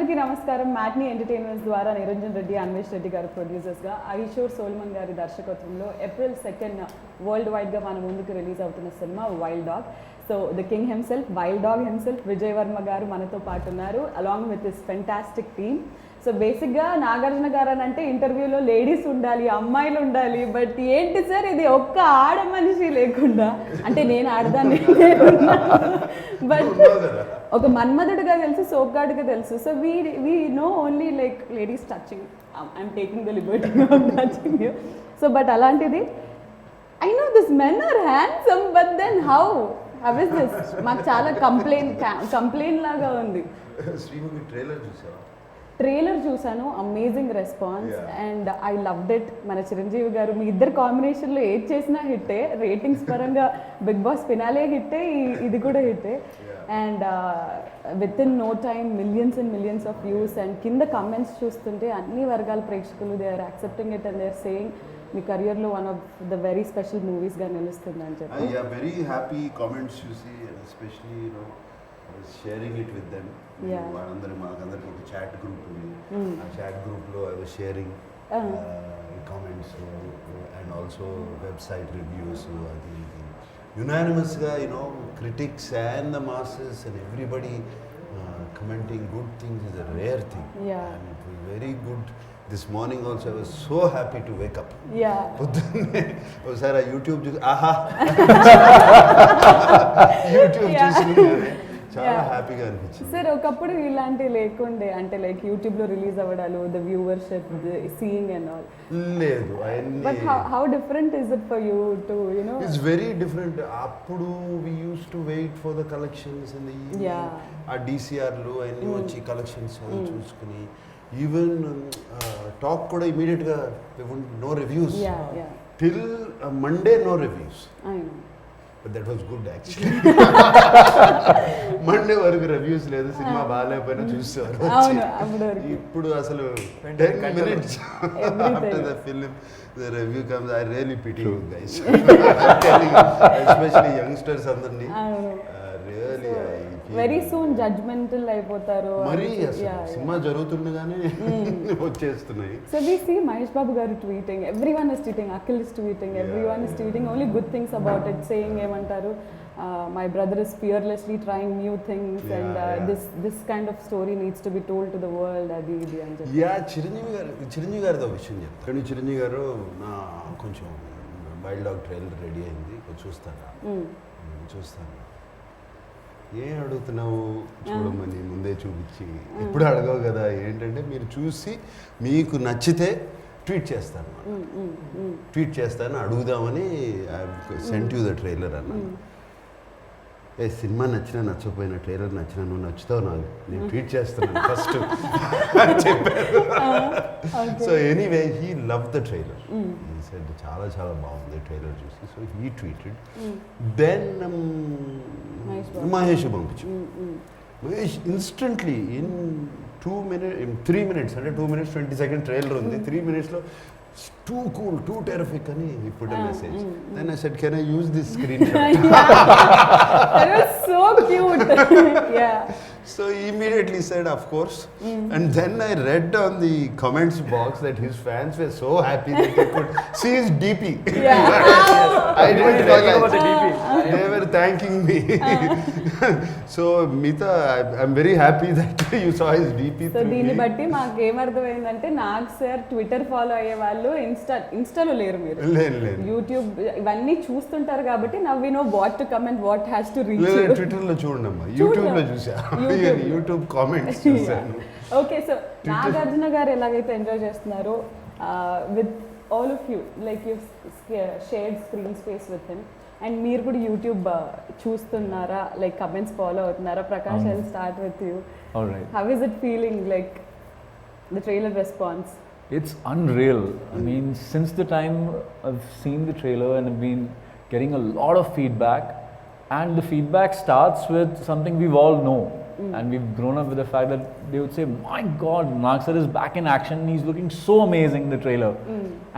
అందరికీ నమస్కారం. Matinee entertainments ద్వారా నిరంజన్ రెడ్డి, అన్వేష్ రెడ్డి గారు ప్రొడ్యూసర్స్గా, ఐషోర్ సోల్మన్ గారి దర్శకత్వంలో ఏప్రిల్ 2 వరల్డ్ వైడ్గా మన ముందుకు రిలీజ్ అవుతున్న cinema wild dog. So the king himself, wild dog himself Vijay Varma గారు మనతో పాటు ఉన్నారు, along with this fantastic team. So బేసిక్గా నాగార్జున గారు అని అంటే ఇంటర్వ్యూలో లేడీస్ ఉండాలి, అమ్మాయిలు ఉండాలి, బట్ ఏంటి సార్ ఇది ఒక్క ఆడ మనిషి లేకుండా, అంటే నేను ఆడదాన్ని బట్ ఒక మన్మధుడుగా తెలుసు, సోప్గాడుగా తెలుసు. So we know only like ladies touching, I'm taking the liberty of touching you. So but అలాంటిది I know this men are handsome, but then how is this? మాకు చాలా కంప్లైంట్ లాగా ఉంది. ట్రైలర్ చూసాను, amazing response and I loved it. మన చిరంజీవి గారు మీ ఇద్దరు కాంబినేషన్లో ఏది చేసినా హిట్టే, రేటింగ్స్ పరంగా బిగ్ బాస్ ఫినాలే హిట్టే, ఇది కూడా హిట్టే. And with in no time millions and millions of views. And కింద కమెంట్స్ చూస్తుంటే అన్ని వర్గాల ప్రేక్షకులు they are accepting it and they are saying మీ కెరియర్లో one of the very special మూవీస్గా నిలుస్తుంది అని చెప్పి. వెరీ హ్యాపీ కామెంట్స్ చూసి, especially sharing it with them. వాళ్ళందరూ మాకందరికి ఒక చాట్ గ్రూప్ ఉంది, ఆ చాట్ గ్రూప్లో I was sharing comments and also website reviews. అది యునానిమస్గా critics and the masses and everybody commenting good things is a rare thing. And it was very good. This morning also I was so happy to wake up. పొద్దున్నే ఒకసారి YouTube చూసి YouTube చూసి చాలా హ్యాపీగా అనిపించింది. Sir ఒకప్పుడు ఇలాంటివి లేకుండే, అంటే లైక్ యూట్యూబ్లో రిలీజ్ అవ్వడాలు, the viewership, seeing and all లేదు. But how different is it for you to you know? It's very different. అప్పుడు we use to wait for the collections in the evening, ఆ డిసిఆర్లు అన్నీ వచ్చి కలెక్షన్స్ చూసుకుని, ఈవెన్ టాక్ కూడా ఇమీడియట్గా no reviews till Monday, no reviews. But that was good actually. Monday వరకు reviews లేదు, సినిమా బాగాలేకపోయినా చూసేవారు. ఇప్పుడు అసలు 10 minutes after the film the review comes, I really pity you guys. Especially youngsters అందరినీ really వెరీ సూన్ జడ్జ్మెంటల్ అయిపోతారు. మరి సినిమా జరుగుతుండగానే వచ్చేస్తున్నాయి. So we see Mahesh Babu garu tweeting, everyone is tweeting, Akhil is tweeting, everyone is tweeting only good things about it, saying ఏమంటారు, my brother is fearlessly trying new things and this kind of story needs to be told to the world, అది ఇది అని చెప్పి. చిరంజీవి గారితో విషయం చెప్తాను. చిరంజీవి గారు నా కొంచెం వైల్డ్ డాగ్ ట్రైలర్ రెడీ అయింది, చూస్తాను. ఏం అడుగుతున్నావు చూడమని ముందే చూపించి, ఎప్పుడు అడగవు కదా. ఏంటంటే మీరు చూసి మీకు నచ్చితే ట్వీట్ చేస్తాను అడుగుదామని సెంట్ యూ ద ట్రైలర్ అన్నాను. సినిమా నచ్చినా నచ్చకపోయినా, ట్రైలర్ నచ్చినా నువ్వు నచ్చుతావు నాకు, నేను ట్వీట్ చేస్తున్నాను ఫస్ట్ చెప్పారు. So anyway he love the trailer, he said చాలా చాలా బాగుంది ట్రైలర్ చూసి. So he tweeted, then Mahesh పంపించు. మహేష్ ఇన్స్టెంట్లీ ఇన్ 3 minutes, అంటే 2 minutes 20 seconds ట్రైలర్ ఉంది, 3 minutesలో too cool, too terrific అని he put a message. Then I said, can I use this screenshot? That was so cute. So he immediately said of course. And then I read on the comments box that his fans were so happy that they could see his DP. I didn't realize the DP. They were thanking me. So Mita, I'm very happy that you saw his DP. So దీన్ని బట్టి మాకు ఏమర్థమైందంటే, Nag sir Twitter follow అయ్యే వాళ్ళు ఇన్స్టాలో లేరు, మీరు YouTube ఇవన్నీ చూస్తుంటారు కాబట్టి now we know what to comment, what has to reach. ట్విట్టర్లో చూడండి, యూట్యూబ్లో చూసా, యూట్యూబ్ కామెంట్స్ చూసాను. ఓకే, సో నాగార్జున గారు ఎలాగైతే ఎంజాయ్ చేస్తున్నారో with all of you, like you shared screen space with him, and మీరు కూడా యూట్యూబ్ చూస్తున్నారా, లైక్ కమెంట్స్ ఫాలో అవుతున్నారా? Prakash, I will start with you. How is it feeling, like the trailer response? It's unreal. I mean, since the time I've seen the trailer and I've been getting a lot of feedback, and the feedback starts with something we've all know, and we've grown up with the fact that they would say, my God, Nag sir is back in action, he's looking so amazing in the trailer.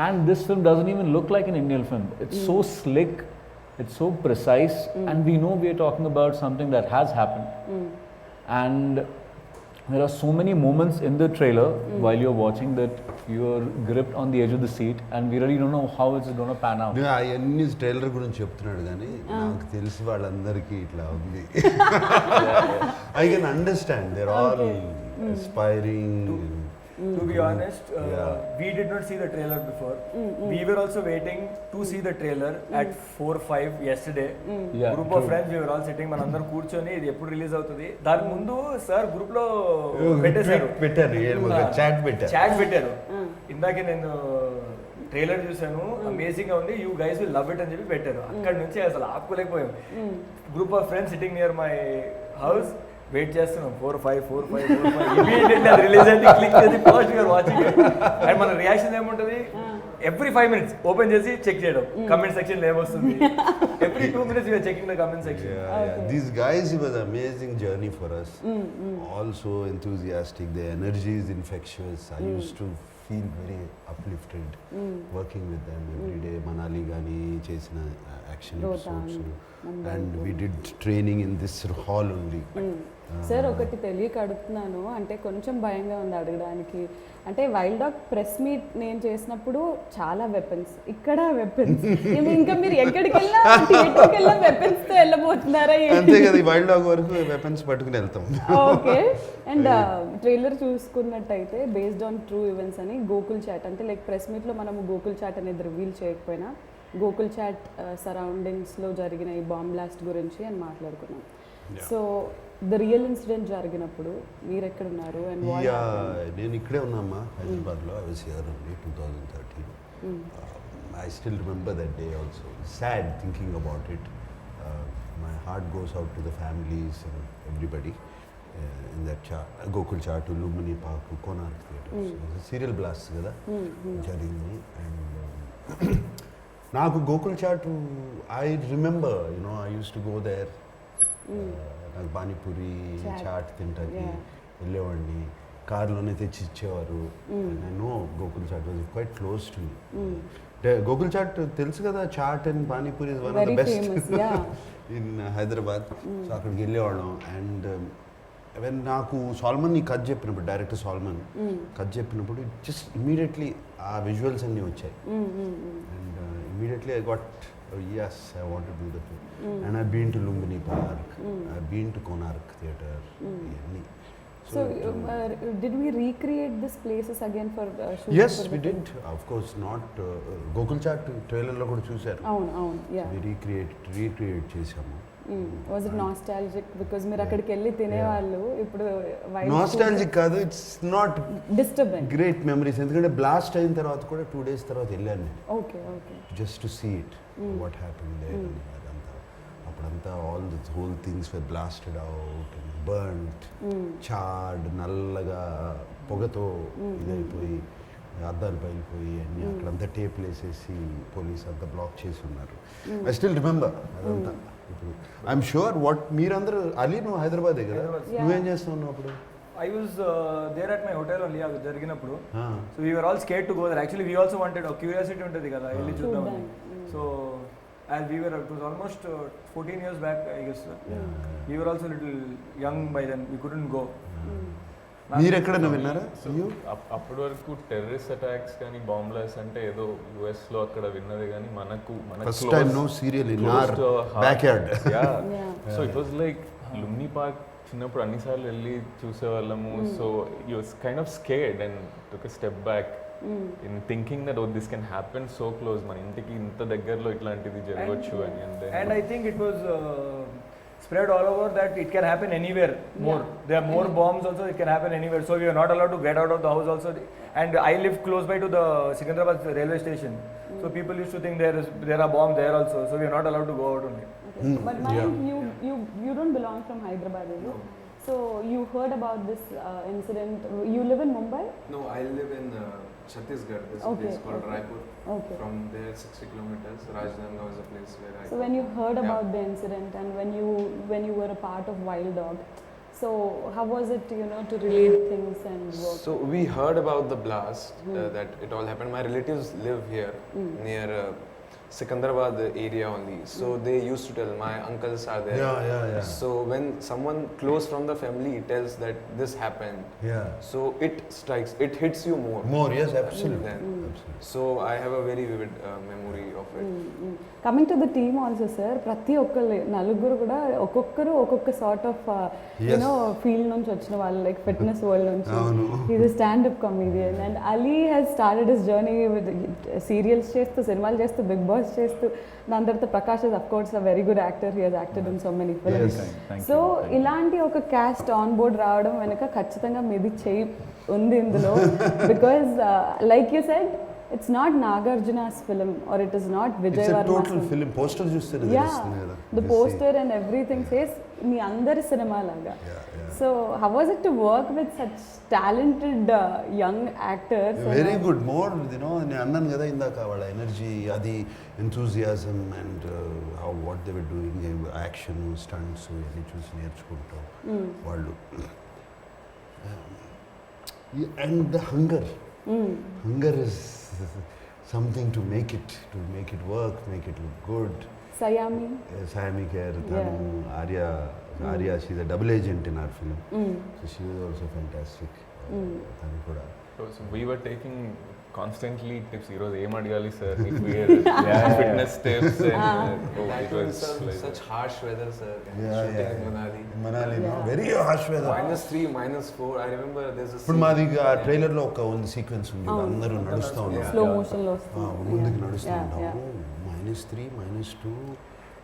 And this film doesn't even look like an Indian film. It's so slick, it's so precise, and we know we are talking about something that has happened. And there are so many moments in the trailer while you're watching that you're gripped on the edge of the seat, and we really don't know how it's going to pan out. అవన్నీ trailer గురించి చెప్తున్నాడు కానీ నాకు తెలిసి వాళ్ళందరికీ ఇట్లా ఉంది. I can understand they're all aspiring. To be honest, we did not see the trailer before. We were also waiting to see the trailer at 4-5 yesterday. Yeah, Group of friends, we were all sitting, మనందరం కూర్చొని ఇది ఎప్పుడు release అవుతుంది. దాని ముందు sir group లో పెట్టేశారు, chat పెట్టారు. చాట్ పెట్టారు. ఇందాకే నేను ట్రైలర్ చూసాను, అమేజింగ్ గా ఉంది, you guys will love it అని చెప్పి పెట్టారు. అక్కడ నుంచి అసలు ఆపుకోలేకపోయాం. Group of friends sitting near my house, wait చేస్తున్నాం 4-5 ఇమీడియట్లీ అది రిలీజ్ అయితే క్లిక్ చేసి ఫస్ట్ యూఆర్ వాచింగ్. అండ్ మన రియాక్షన్ ఏముంటుంది, ఎవ్రీ 5 minutes ఓపెన్ చేసి చెక్ చేయడం కమెంట్ సెక్షన్ ఏమొస్తుంది. Every 2 minutes you're checking the comment section. These guys, it was an amazing journey for us. Also enthusiastic, their energy is infectious. I used to feel very uplifted working with them every day. Manali gani chesina action episodes, and we did training in this hall only. Sir ఒకటి తెలియక అడుగుతున్నాను, అంటే కొంచెం భయంగా ఉంది అడగడానికి. అంటే wild dog press meet నేను చేసినప్పుడు చాలా వెపన్స్, ఇక్కడ వెపన్స్, ఇంకా మీరు ఎక్కడికి వెళ్ళినా థియేటర్కి వెళ్ళినా వెపన్స్ తో వెళ్ళబోతున్నారా? అంతే కదా, వైల్డ్ డాగ్ వరకు వెపన్స్ పట్టుకుని వెళ్తాం. ఓకే. అండ్ ట్రైలర్ చూసుకున్నట్టయితే బేస్డ్ ఆన్ ట్రూ ఈవెంట్స్ అని గోకుల్ చాట్, అంటే లైక్ ప్రెస్ మీట్లో మనము గోకుల్ చాట్ అనేది రివీల్ చేయకపోయినా గోకుల్ చాట్ సరౌండింగ్స్లో జరిగిన ఈ బాంబ్ బ్లాస్ట్ గురించి అని మాట్లాడుకున్నాం. సో ద రియల్ ఇన్సిడెంట్ జరిగినప్పుడు మీరు ఎక్కడ ఉన్నారు? అండ్ నేను ఇక్కడే ఉన్నామ్మా, హైదరాబాద్లో. I was here only 2013. I still remember that day also. Sad thinking about it. My heart goes out to the families and everybody in that Gokul Chat, Lumbini Park, Konark Theatre. Serial blast కదా జరిగింది. అండ్ నాకు Gokul Chat, I remember, you know, I use to go there. నాకు పానీపూరి చాట్ తింటాకి వెళ్ళేవాడిని, కార్లోనే తెచ్చి ఇచ్చేవారు. నేను Gokul Chat was quite close to me. అంటే గోకుల్ చాట్ తెలుసు కదా, chaat and panipuri is one of the best in Hyderabad. So అక్కడికి వెళ్ళేవాళ్ళం. అండ్ వెన్ నాకు సాల్మన్ ఈ కథ చెప్పినప్పుడు, డైరెక్టర్ సాల్మన్ కథ చెప్పినప్పుడు జస్ట్ ఇమీడియట్లీ ఆ విజువల్స్ అన్నీ వచ్చాయి. And immediately I got, yes, I want to do that. And I've been to Lumbini Park, I've been to Konark Theatre. So did we recreate these places again for shooting? Yes, we did. Of course, not Gokul Chat trailer lo kuda chusaru. Avunu, yeah. We recreate chesamu. Was it nostalgic? Because మీరు అక్కడికి వెళ్ళి తినేవాళ్ళు, ఇప్పుడు nostalgic కాదు, it's not disturbing. Great memories. ఎందుకంటే blast అయిన తర్వాత కూడా 2 days తర్వాత వెళ్ళాను నేను. Okay okay. Just to see it, what happened there. అప్పుడంతా all the whole things were blasted out, burned, charred, నల్లగా పొగతో ఇదైపోయి అద్దాలు పగిలిపోయి అన్నీ. అక్కడంతా టేప్లు వేసేసి పోలీస్ అంతా బ్లాక్ చేసి ఉన్నారు. ఐ స్టిల్ రిమెంబర్ అదంతా. ఇప్పుడు ఐఎమ్ షూర్ వాట్ మీరందరూ, అలీ నువ్వు హైదరాబాదే కదా, నువ్వేం చేస్తున్నావు అప్పుడు? I was there at my hotel only అది జరిగినప్పుడు. So we were all scared to go there. Actually we also wanted, a curiosity ఉంటుంది కదా, వెళ్ళి చూద్దామని. So as we were, it was almost 14 years back I guess. We were also little young by then, we couldn't go. మీరు ఎక్కడైనా విన్నారా? అప్పటి వరకు terrorist attacks కానీ బాంబ్ బ్లాస్ట్ అంటే ఏదో US లో అక్కడ విన్నది, కానీ మనకు first time no serial in our backyard. So it was like Lumbini Park చిన్నప్పుడు అన్నిసార్లు వెళ్ళి చూసేవాళ్ళము. So you was kind of scared and took a step back in thinking that this can happen so close, మన ఇంటికి ఇంత దగ్గరలో ఇట్లాంటిది జరగవచ్చు అని. And I think it was spread all over that it can happen anywhere more. There are more bombs also, it can happen anywhere. So we are not allowed to get out of the house also. And I live close by to the Secunderabad railway station. So people used to think there are bombs there also. So we are not allowed to go out only. Okay. But Mayank, you don't belong from Hyderabad, is it? So you heard about this incident. You live in Mumbai? No, I live in Chhattisgarh. There's a place called Raipur. Okay. From there 60 kilometers. Rajdhani was a place where I. So when you heard about the incident and when you were a part of Wild Dog, so how was it, to relate things and work? So we heard about the blast, that it all happened. My relatives live here near Sikandrabad area only. So they used to tell, my uncles are there. Yeah. So when someone close from the family tells that this happened, Yeah. so it strikes, it hits you more. More, yes, absolutely. Then. Absolutely. So I have a very vivid memory of it. Coming to the team also sir, ప్రతి ఒక్కరు నలుగురు కూడా ఒక్కొక్కరు ఒక్కొక్క sort of you know field నుంచి వచ్చిన వాళ్ళు, like fitness world నుంచి. Is a standup comedian and Ali has started his journey with serials చేస్తూ, సినిమాలు చేస్తూ, బిగ్ బాస్ చేస్తూ. దాని తర్వాత Prakash is of course a very good actor, he has acted in so many films. So ఇలాంటి ఒక caste on board రావడం వెనుక ఖచ్చితంగా మీది చేయి ఉంది ఇందులో. Because like you said, it's not Nagarjuna's film or it is not Vijay It's a Varma's total film. Poster చూస్తే తెలుస్తుంది కదా. The poster and everything says మీ అందరి సినిమా లాగా. So how was it to work with such talented young actors? Very good. More, you know, నేను అన్నాను కదా ఇందాక, వాళ్ళ ఎనర్జీ, అది enthusiasm and how what they were doing, action, stunts ఇవన్నీ చూసి నేర్చుకుంటాం వాళ్ళు. And the hunger. Hunger is something to make it work, make it look good. Sayami Kher, Arya, she's a double agent in our film. So she was also fantastic. Tanu kuda. So we were taking constantly tips. Heroes aim adigali sir. If we fitness tips and That was such harsh weather, sir. Shooting in Manali. Manali, no? Very harsh weather. -3, -4. I remember there's a ఇప్పుడు మాది trailer లో ఒక ఉంది sequence ఉంది, అందరూ నడుస్తూ ఉంటారు, slow motion లో వస్తుంది. ముందుకు నడుస్తూ ఉంటాము. -3, -2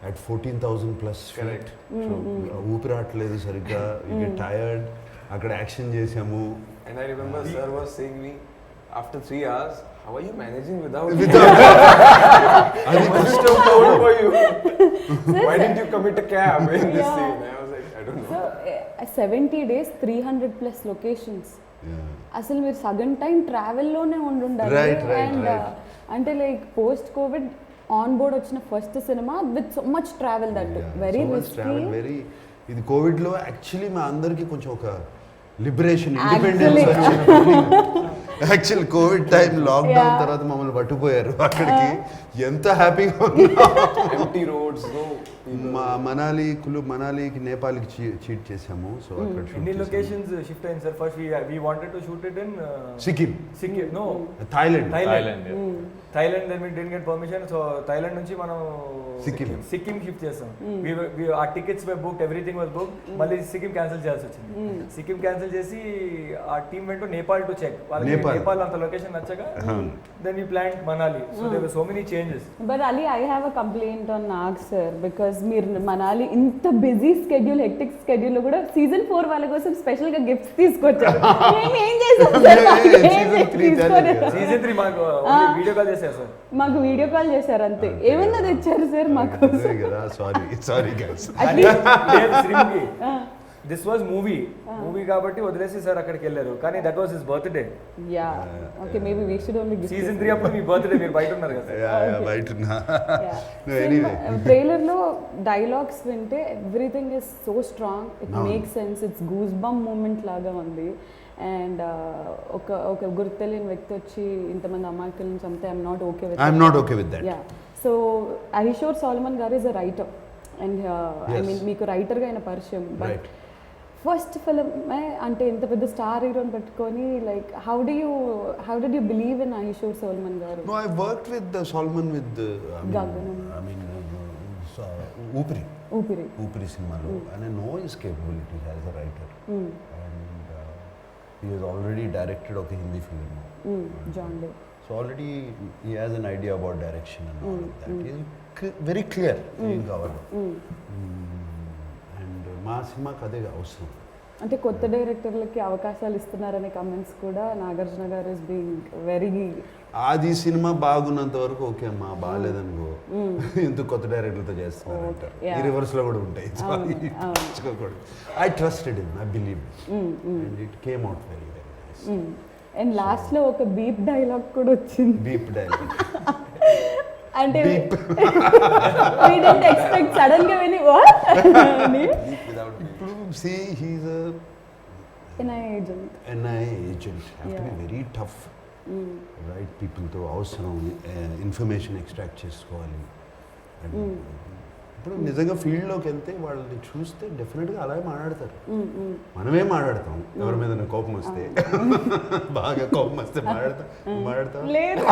at 14,000 plus feet. ఊపిరాట్లేదు సరిగ్గా, యూ గెట్ టైర్డ్. అక్కడ యాక్షన్ చేసాము. And I remember sir was saying me, after 3 hours, how are you managing without అది first of all for you? Why didn't you commit a cab in this scene? I was like, I don't know. So 70 days 300+ locations. అసలు మీరు సగం time ట్రావెల్లోనే ఉండాలి. And అంటే like post covid on board వచ్చిన first సినిమా with so much travel, that very risky. ఇది covid లో actually మా అందరికి కొంచెం ఒక లిబరేషన్, ఇండిపెండెన్స్ వచ్చిన. యాక్చువల్ కోవిడ్ టైం లాక్డౌన్ తర్వాత మమ్మల్ని పట్టుకుపోయారు అక్కడికి. ఎంత హ్యాపీగా Empty roads, no people. మనాలికి నేపాల్కి చీట్ చేసాము. సో అక్కడ ఎన్ని లొకేషన్స్ షిఫ్ట్ అయింది sir? First we wanted to shoot it in Sikkim, no, Thailand. Thailand then we didn't get permission, so Thailand నుంచి మనం సిక్కిం షిఫ్ట్ చేసాం. ఆ tickets were booked, everything was booked. మళ్ళీ సిక్కిం క్యాన్సిల్ చేయాల్సి వచ్చింది. సిక్కిం క్యాన్సిల్ చేసి ఆ టీమ్ వెంట నేపాల్ టు చెక్. వాళ్ళకి నేపాల్ అంత లొకేషన్ నచ్చక then we planned Manali. So there were so many changes. But Ali, I have a complaint on Nag sir, because మీరు మనాలి ఇంత బిజీ స్కెడ్యూల్, హెక్టిక్ స్కెడ్యూల్ లో కూడా సీజన్ 4 వాళ్ళ కోసం స్పెషల్ గా గిఫ్ట్స్ తీసుకొచ్చారు. మేము ఏం చేసాం సార్? సీజన్ 3 మాకు వీడియో కాల్ చేశారు సార్. మాకు వీడియో కాల్ చేశారు అంతే. ఏమన్నా తెచ్చారు సార్ మాకు? Sorry guys. This was movie కాబట్టి వదిలేసి సార్ అక్కడికి వెళ్ళారు. కానీ that was his birthday. Yeah okay, maybe we should only give. Season 3 అప్పుడు మీ బర్త్డే, మీరు బయట ఉన్నారు కదా. బయట ఉన్నా. ట్రైలర్ లో డైలాగ్స్ వింటే everything is so strong, it makes sense, it's goose bump moment లాగా ఉంది. అండ్ ఒక గుర్తు తెలియని వ్యక్తి వచ్చి ఇంతమంది అమాయకులను చంపితే I'm not okay with that. Yeah, so Ahishor Solomon గారు is a writer and I mean మీకు రైటర్గా ఆయన పరిచయం. బట్ ఫస్ట్ ఫిల్మ్ అంటే ఇంత పెద్ద స్టార్ హీరోని పెట్టుకొని, like how did you believe in Ahishor Solomon గారు? No, I worked with Solomon with Gaganam. ఊపిరి సినిమాలో, and I know his capability as a writer. And he has already directed ఒక Hindi film, John Day. So already he has an idea about direction and all of that. He is very clear ఏం కావాలో. And మా సినిమాకి అదే అవసరం. అంటే కొత్త డైరెక్టర్లకి అవకాశాలు ఇస్తున్నారనే కమెంట్స్ కూడా నాగార్జున గారు ఇస్ బీయింగ్ వెరీ. అది సినిమా బాగున్నంత వరకు ఓకే అమ్మా, బాగాలేదనుకో ఎందుకు కొత్త డైరెక్టర్లతో చేస్తున్నారు అంటారు. ఈ రివర్స్ లో కూడా ఉంటాయి. I trusted him, I believe and it came out very very nice. And last లో ఒక బీప్ డైలాగ్ కూడా వచ్చింది. బీప్ డైలాగ్ అంటే we didn't expect సడన్ గా విని what అని. ఇప్పుడు see he is a NIA agent. NIA agent, have to be very tough right పీపుల్తో అవసరం, ఇన్ఫర్మేషన్ ఎక్స్ట్రాక్ట్ చేసుకోవాలి. అండ్ ఇప్పుడు నిజంగా ఫీల్డ్లోకి వెళ్తే వాళ్ళని చూస్తే డెఫినెట్గా అలాగే మాట్లాడతారు. మనమే మాట్లాడతాం ఎవరి మీద కోపం వస్తే, బాగా కోపం వస్తే మాట్లాడతాం లేదు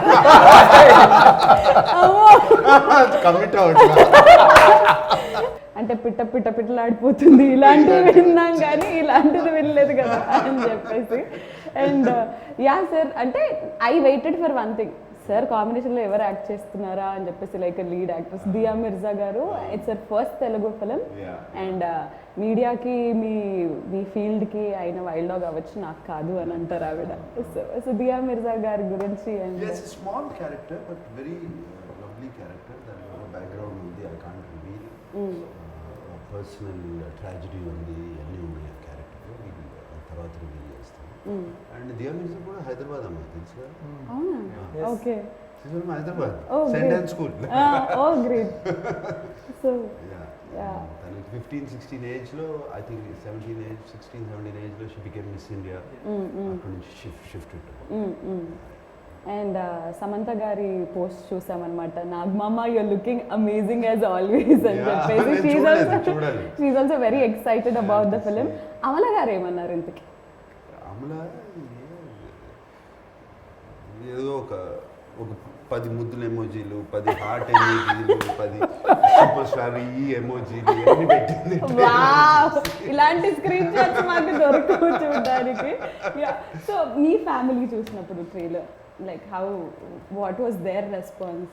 కమిట్ అవ్వట్లేదు. అంటే పిట్టలాడిపోతుంది ఇలాంటివి విన్నాం కానీ ఇలాంటిది వినలేదు కదా అని చెప్పేసి. అండ్ యా సార్, అంటే I waited for one thing, sir కాంబినేషన్లో ఎవరు యాక్ట్ చేస్తున్నారా అని చెప్పేసి, లైక్ లీడ్ యాక్ట్రెస్ దియా మిర్జా గారు. It's sir first Telugu film. And మీడియాకి మీ ఫీల్డ్కి అయిన వైల్డ్ డాగ్ అవ్వచ్చు, నాకు కాదు అని అంటారు ఆవిడ. సో దియా మిర్జా గారి గురించి. And small character but very lovely character. దాని బ్యాక్గ్రౌండ్ ఉంది, I can't reveal. Personal tragedy ఉంది, అన్నీ ఉన్నాయి ఆ క్యారెక్టర్. తర్వాత రివీల్ చేస్తాం. అండ్ దియా మిర్జా కూడా హైదరాబాద్ అమ్మాయి, తెలుసు కదా? అవునా? Okay. Hyderabad Oh, sentence school. Oh great. So తనకి 15-16 ఏజ్లో, ఐ థింక్ 16-17 ఏజ్లో షీ బికేమ్ మిస్ ఇండియా. అక్కడి నుంచి షిఫ్ట్. అండ్ సమంత గారి పోస్ట్ చూసామన్నమాట, నాగమామ you're looking amazing as always అని చెప్పేసి. She also very excited about the film. Amala గారు ఏమన్నారు ఇంతకి? అమల ఏదో ఒక 10 ముద్దుల ఎమోజీలు, 10 హార్ట్ ఎమోజీలు, 10 సూపర్ స్టార్ ఈ ఎమోజీలు అన్ని పెట్టింది. ఇలాంటి స్క్రీన్ షాట్స్ మాకు దొరకవు చూడడానికి. సో మీ ఫ్యామిలీ చూసినప్పుడు trailer, like what was their response?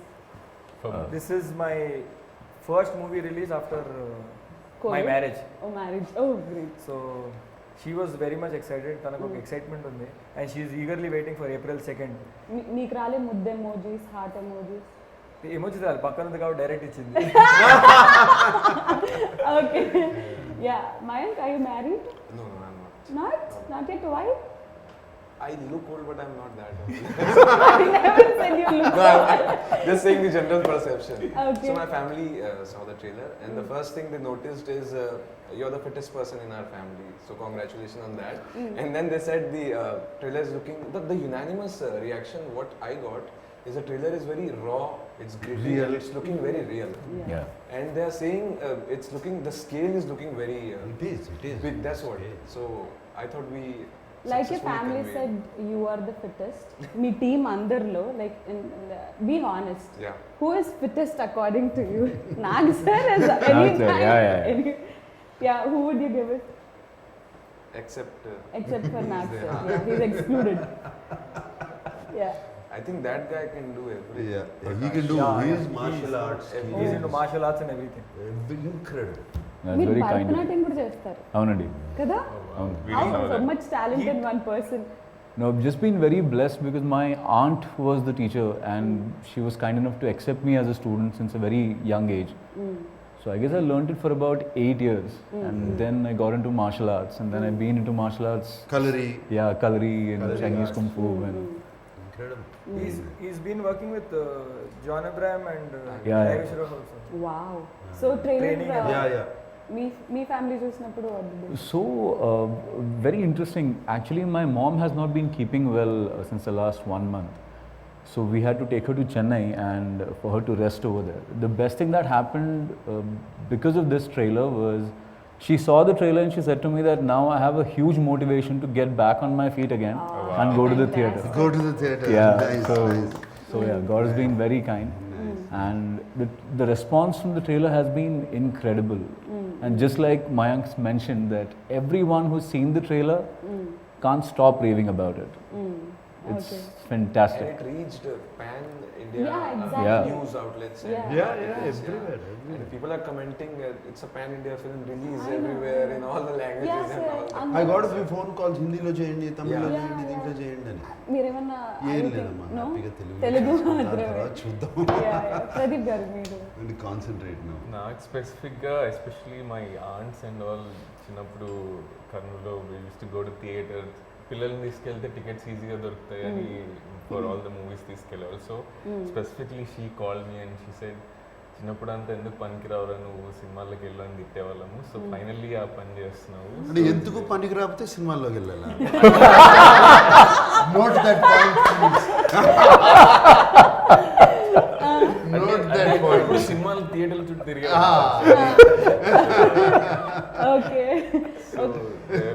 This is my first movie release after my marriage. Oh, marriage. Oh, great. So she was very much excited. తనకు ఒక ఎక్సైట్మెంట్ ఉంది and she is eagerly waiting for April 2nd. మీకు రాలే ముద్ద emojis, heart emojis? Emojis రాలి, పక్కన ఉంది కాబట్టి డైరెక్ట్ ఇచ్చింది. Okay. Yeah, Mayank, are you married? No, I'm not. Not yet. Why? I look old, but I'm not that old. I never said you look. No, just saying the general perception. Okay. So my family saw the trailer, and the first thing they noticed is you're the fittest person in our family. So congratulations on that. And then they said the trailer is looking. The unanimous reaction what I got is the trailer is very raw. It's gritty. Real. It's looking very real. Yeah. And they are saying it's looking. The scale is looking very It is. big. That's what. So I thought we. Like your successfully family conveyed. said, you are the fittest. Me team అందరిలో, like, be honest. Yeah. Who is fittest according to you? Nag sir is any Nag sir, time. yeah. Yeah, who would you give it? Except. Except for Nag He's sir. there. Yeah, he's excluded. Yeah. I think that guy can do everything. Yeah, he can do his martial arts. He's into martial arts and everything. Incredible. That's మీరు very kind of you. Bharatanatyam కూడా చేస్తారు అవునండి. కదా? అవును. We How didn't know so that. much talent in one person? No, I've just been very blessed because my aunt was the teacher and she was kind enough to accept me as a student since a very young age. So I guess I learned it for about 8 years and then I got into martial arts and then I've been into martial arts. Kalari. Yeah, Kalari and Kalari Chinese arts. Kung Fu and Incredible. He's been working with John Abraham and Yeah. Ravi Shroff also. Wow. So trailer. Training and- Yeah. Me family చూసినప్పుడు what did you do? So, very interesting. Actually, my mom has not been keeping well since the last 1 month. So, we had to take her to Chennai and for her to rest over there. The best thing that happened because of this trailer was she saw the trailer and she said to me that now I have a huge motivation to get back on my feet again and go to the theatre. Go to the theatre. Yeah, Nice, so, nice. so yeah, God has been very kind. And the response from the trailer has been incredible. And just like Mayank's mentioned that everyone who's seen the trailer can't stop raving about it. It's Okay. fantastic. And it reached pan-India Yeah, exactly. Yeah. news outlets. And Yeah. Yeah, markets, everywhere. And people are commenting it's a pan-India film release everywhere in all the languages Yeah, and all that. I got a few phone calls, హిందీలో చేయండి, తమిళ్లో Yeah. చేయండి, దీంట్లో చేయండి అని. మీరేమన్నా ఏం లేదమ్మా, హ్యాపీగా తెలుగు చేసుకుంటాం, మాత్రమే. తర్వాత చూద్దాం. ప్రదీప్ గారు మీరు కాన్సన్ట్రేట్ నౌ. నాకు స్పెసిఫిక్గా especially my aunts and all చిన్నప్పుడు కర్నూలులో use to go to theatre, పిల్లల్ని తీసుకెళ్తే టికెట్స్ ఈజీగా దొరుకుతాయి అని ఫర్ ఆల్ ద మూవీస్ తీసుకెళ్ళేవాళ్ళు. So specifically she call me and she said చిన్నప్పుడు అంతా ఎందుకు పనికిరావురా నువ్వు సినిమాల్లోకి వెళ్ళని తిట్టేవాళ్ళము, సో ఫైనల్లీ ఆ పని చేస్తున్నావు. అంటే ఎందుకు పనికి రాకపోతే సినిమాల్లోకి వెళ్ళాలా? Note that point. Note that point. ఇప్పుడు సినిమాలు థియేటర్ల చుట్టూ తిరిగా okay so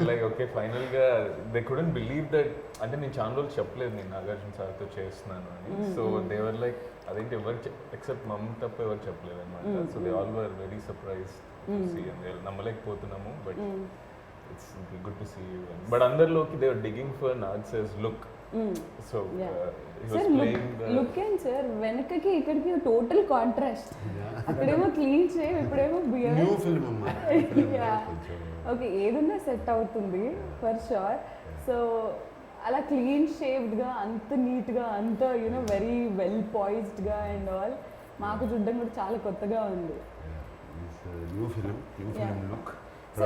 like okay final గా దే కుడెంట్ బిలీవ్ దట్ అంటే నేను చాలా రోజులు చెప్పలేదు నేను నాగార్జున సార్తో చేస్తున్నాను అని సో దేవర్ లైక్ అదేంటి ఎవరు ఎక్సెప్ట్ మమ్ తప్ప ఎవరు చెప్పలేదు అనమాట so they all were very surprise నమ్మలేకపోతున్నాము but it's good to see you but అందరిలోకి they are digging for Nag says look so sir look and sir వెనకకి ఇక్కడికి టోటల్ కాంట్రాస్ట్ అక్కడేమో క్లీన్ షేవ్ ఇప్పుడేమో బియర్డ్ న్యూ ఫిల్మ్ అమ్మా okay ఏదన్నా set అవుతుంది for sure so అలా క్లీన్ షేవ్డ్గా అంత నీట్గా అంత యూనో వెరీ వెల్ పాయిజ్డ్గా అండ్ ఆల్ మాకు చూడడం కూడా చాలా కొత్తగా ఉంది new film look so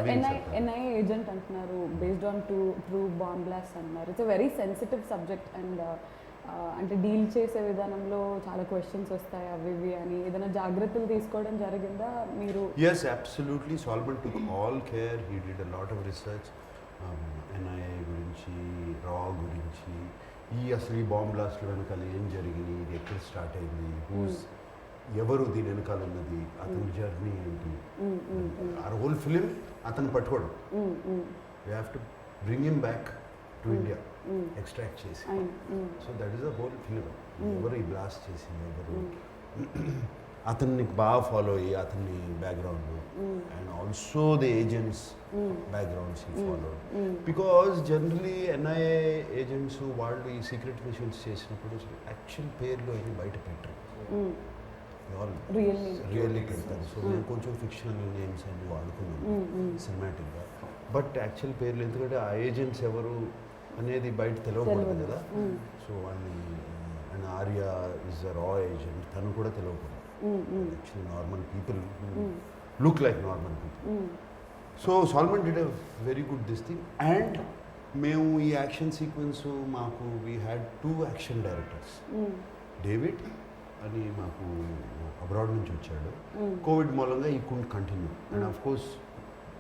NI agent అంటున్నారు based on true bomb blast అంటున్నారు it's very sensitive subject and అంటే డీల్ చేసే విధానంలో చాలా క్వశ్చన్స్ వస్తాయి అవి ఇవి అని ఏదైనా జాగ్రత్తలు తీసుకోవడం జరిగిందా మీరు? Yes, absolutely. Solomon took all care. He did a lot of research. NIA గురించి రా గురించి అసలు ఈ బాంబ్ బ్లాస్ట్ వెనకాల ఏం జరిగింది, ఇది ఎక్కడ స్టార్ట్ అయింది, ఎవరు దీని వెనకాల ఉన్నది, అతని జర్నీ ఏంటి, ఆ హోల్ ఫిలిం అతను పట్టుకోవడం. You have to bring him back to India, extract చేసి. So that is the whole film. ఎవరు ఈ బ్లాస్ట్ చేసింది, ఎవరు అతన్ని బాగా ఫాలో అయ్యి అతన్ని background and also the agents backgrounds follow. Because generally NIA agents వాళ్ళు ఈ సీక్రెట్ మిషన్స్ చేసినప్పుడు యాక్చువల్ పేర్లు అవి బయట పెట్టరు, రియల్లీ పెడతారు. సో మేము కొంచెం ఫిక్షనల్ నేమ్స్ అన్ని వాడుకున్నాము సినిమాటిక్గా, బట్ యాక్చువల్ పేర్లు ఎందుకంటే ఆ ఏజెంట్స్ ఎవరు అనేది బయట తెలియకూడదు కదా. సో వాళ్ళని అండ్ ఆర్య ఇస్ అ రా ఏజెంట్, తను కూడా తెలియకూడదు. Actually normal people look like normal people. So Solomon did a very good this thing. And మేము ఈ యాక్షన్ సీక్వెన్స్ మాకు we had 2 action directors. David అని మాకు అబ్రాడ్ నుంచి వచ్చాడు, కోవిడ్ మూలంగా ఈ couldn't continue. And of course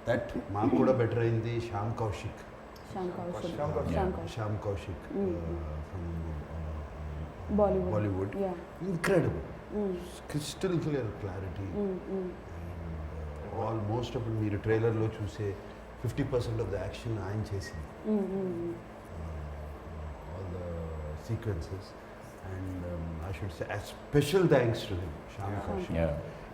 that మాకు కూడా బెటర్ అయింది Shyam Kaushik from Bollywood. Incredible, crystal clear clarity. Almost అప్పుడు మీరు ట్రైలర్లో చూసే 50% ఆఫ్ ద యాక్షన్ ఆయన చేసింది, all the sequences. And I should say a special thanks to him, Shyam Kaushik.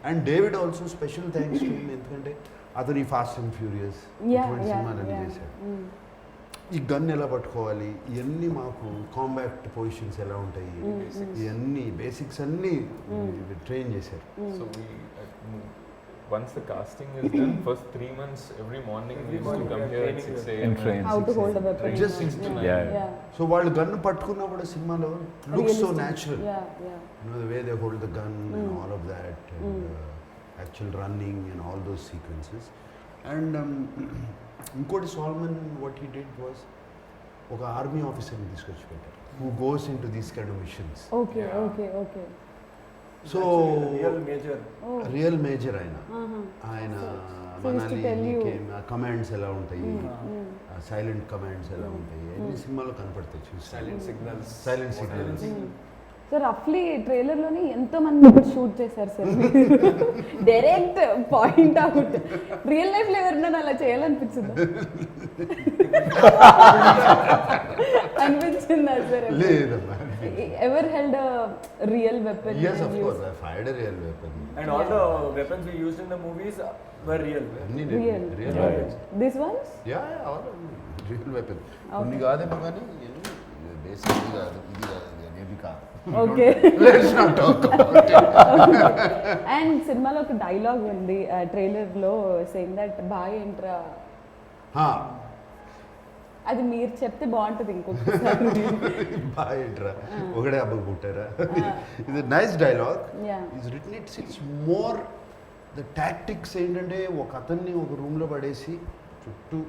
And David also special thanks to him, ఎందుకంటే అతను ఈ fast and furious ఇటువంటి సినిమాలన్నీ చేశాడు. ఈ గన్ ఎలా పట్టుకోవాలి, ఇవన్నీ మాకు కాంబాక్ట్ పొజిషన్స్ ఎలా ఉంటాయి, ఇవన్నీ బేసిక్స్ అన్నీ ట్రైన్ చేశారు. So once the casting is done, first 3 months, every morning we used to come here at 6 a.m. and train. How to hold a weapon. Just 6 to 9. Yeah. So వాళ్ళు gun పట్టుకున్నా కూడా సినిమాలో looks so natural. Yeah. You know, the way they hold the gun and all of that, and actual running and all those sequences. And ఇంకోటి Solomon what he did was ఒక army ఆఫీసర్ని తీసుకొచ్చి పెట్టారు who goes into these kind of missions. Okay. So real major ఆయన Manali commands ఎలా ఉంటాయి, silent commands ఎలా ఉంటాయి, అన్ని సినిమాలో కనపడతాయి. చూసి సైలెంట్ సిగ్నల్స్. సార్ రఫ్లీ ట్రైలర్లోని ఎంతో మంది ఇప్పుడు షూట్ చేశారు sir, direct point out. Real లైఫ్లో ఎవరినైనా అలా చేయాలనిపించిందా? అనిపించిందా సార్? లేదమ్మా. Ever held real weapon? Yes, of course, I fired a real weapon. And all the weapons we used in the movies were real. Real weapons. This ones? Yeah, all real weapon. కొన్ని కాదేమో కానీ basic ఇది కాదు, ఇది కాదు. Okay. Let's not talk about it. And సినిమాలో ఒక dialogue ఉంది ట్రైలర్లో సేయింగ్ దట్ బాయ్ ఎంట్రా, అది మీరు చెప్తే బాగుంటుంది ఇంకొకసారి. బాయ్ ఎంట్రా ఒకటే అబ్బకు పుట్టారా, ఇది nice dialogue. It's written, it's more the tactics ఏంటంటే ఒక అతన్ని ఒక రూమ్లో పడేసి చుట్టూ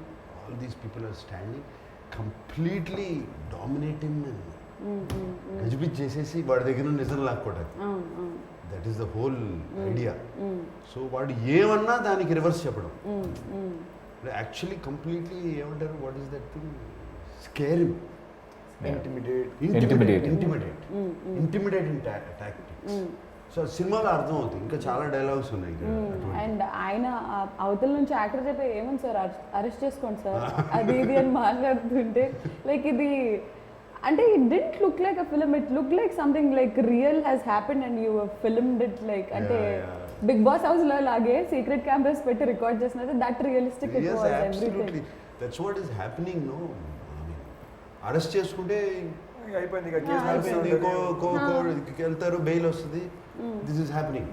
all these people are standing, completely dominating గజిబిజ్ చేసేసి వాడి దగ్గర నిజం లాక్కోవడానికి. That is the whole idea. So వాడు ఏమన్నా దానికి రివర్స్ చెప్పడం, యాక్చువల్లీ కంప్లీట్లీ ఏమంటారు, what is that thing, scare him. Intimidate. Intimidate in tactics. So సినిమాలో అర్థం అవుతుంది. ఇంకా చాలా డైలాగ్స్ ఉన్నాయి ఇక్కడ అటువంటి. అండ్ ఆయన అవతల నుంచి యాక్టర్ చెప్పే ఏమని సార్ అరెస్ట్ చేసుకోండి సార్ అది ఇది అని మాట్లాడుతుంటే లైక్ ఇది అంటే it didn't look like a film, it look like something like real has happened and you filmed it like అంటే బిగ్ బాస్ హౌస్ లో లాగే సీక్రెట్ కెమెరాస్ పెట్టి రికార్డ్ చేసినట్టు that realistic it Yes, was absolutely. Everything. That's what is happening, no? Arrest చేసుకుంటే అయిపోయింది ఇక case అయిపోయింది, నడుస్తుంది. వెళ్తారు, బెయిల్ వస్తుంది. This is happening.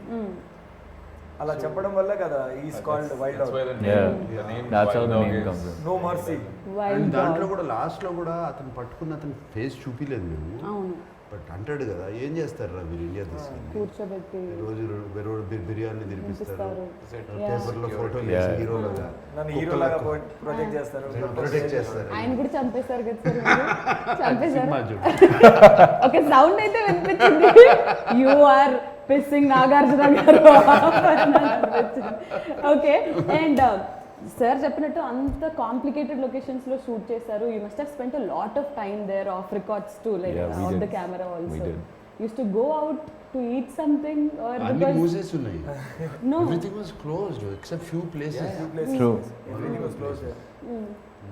అలా చెప్పడం వల్ల కదా is called wild That's why dog. the Yeah, name that's how Wild the Dog name is- comes in. No mercy. Wild దాంట్లో కూడా లాస్ట్ లో కూడా అతను పట్టుకున్న అతని ఫేస్ చూపిలేదు మేము. అవును, బట్ అంటాడు కదా, ఏం చేస్తారు రా మీరు ఇండియా తీసుకెళ్ళి, కూర్చోబెట్టి రోజు బిర్యానీ తినిపిస్తారు, తినిపిస్తారు. పేపర్లో ఫోటోలు Yeah. వేసి హీరోలాగా నన్ను హీరోలాగా ప్రొజెక్ట్ చేస్తారు. ప్రొటెక్ట్ చేస్తారు. ఆయన కూడా చంపేశారు కదా సార్ మీరు? చంపేశారు. సినిమా చూడు. ఓకే, సౌండ్ అయితే వినిపించింది. యు ఆర్ పిస్సింగ్ నాగార్జున గారు ఓకే. అండ్ సార్ చెప్పినట్టు అంత కాంప్లికేటెడ్ లొకేషన్స్ లో షూట్ చేశారు. You must have spent a lot of time there of records to like Yeah, we on the did. Camera We also. did. Use to go out to eat something or అన్ని because మూసేసి ఉన్నాయి. No everything was closed except few places. True. Everything was closed.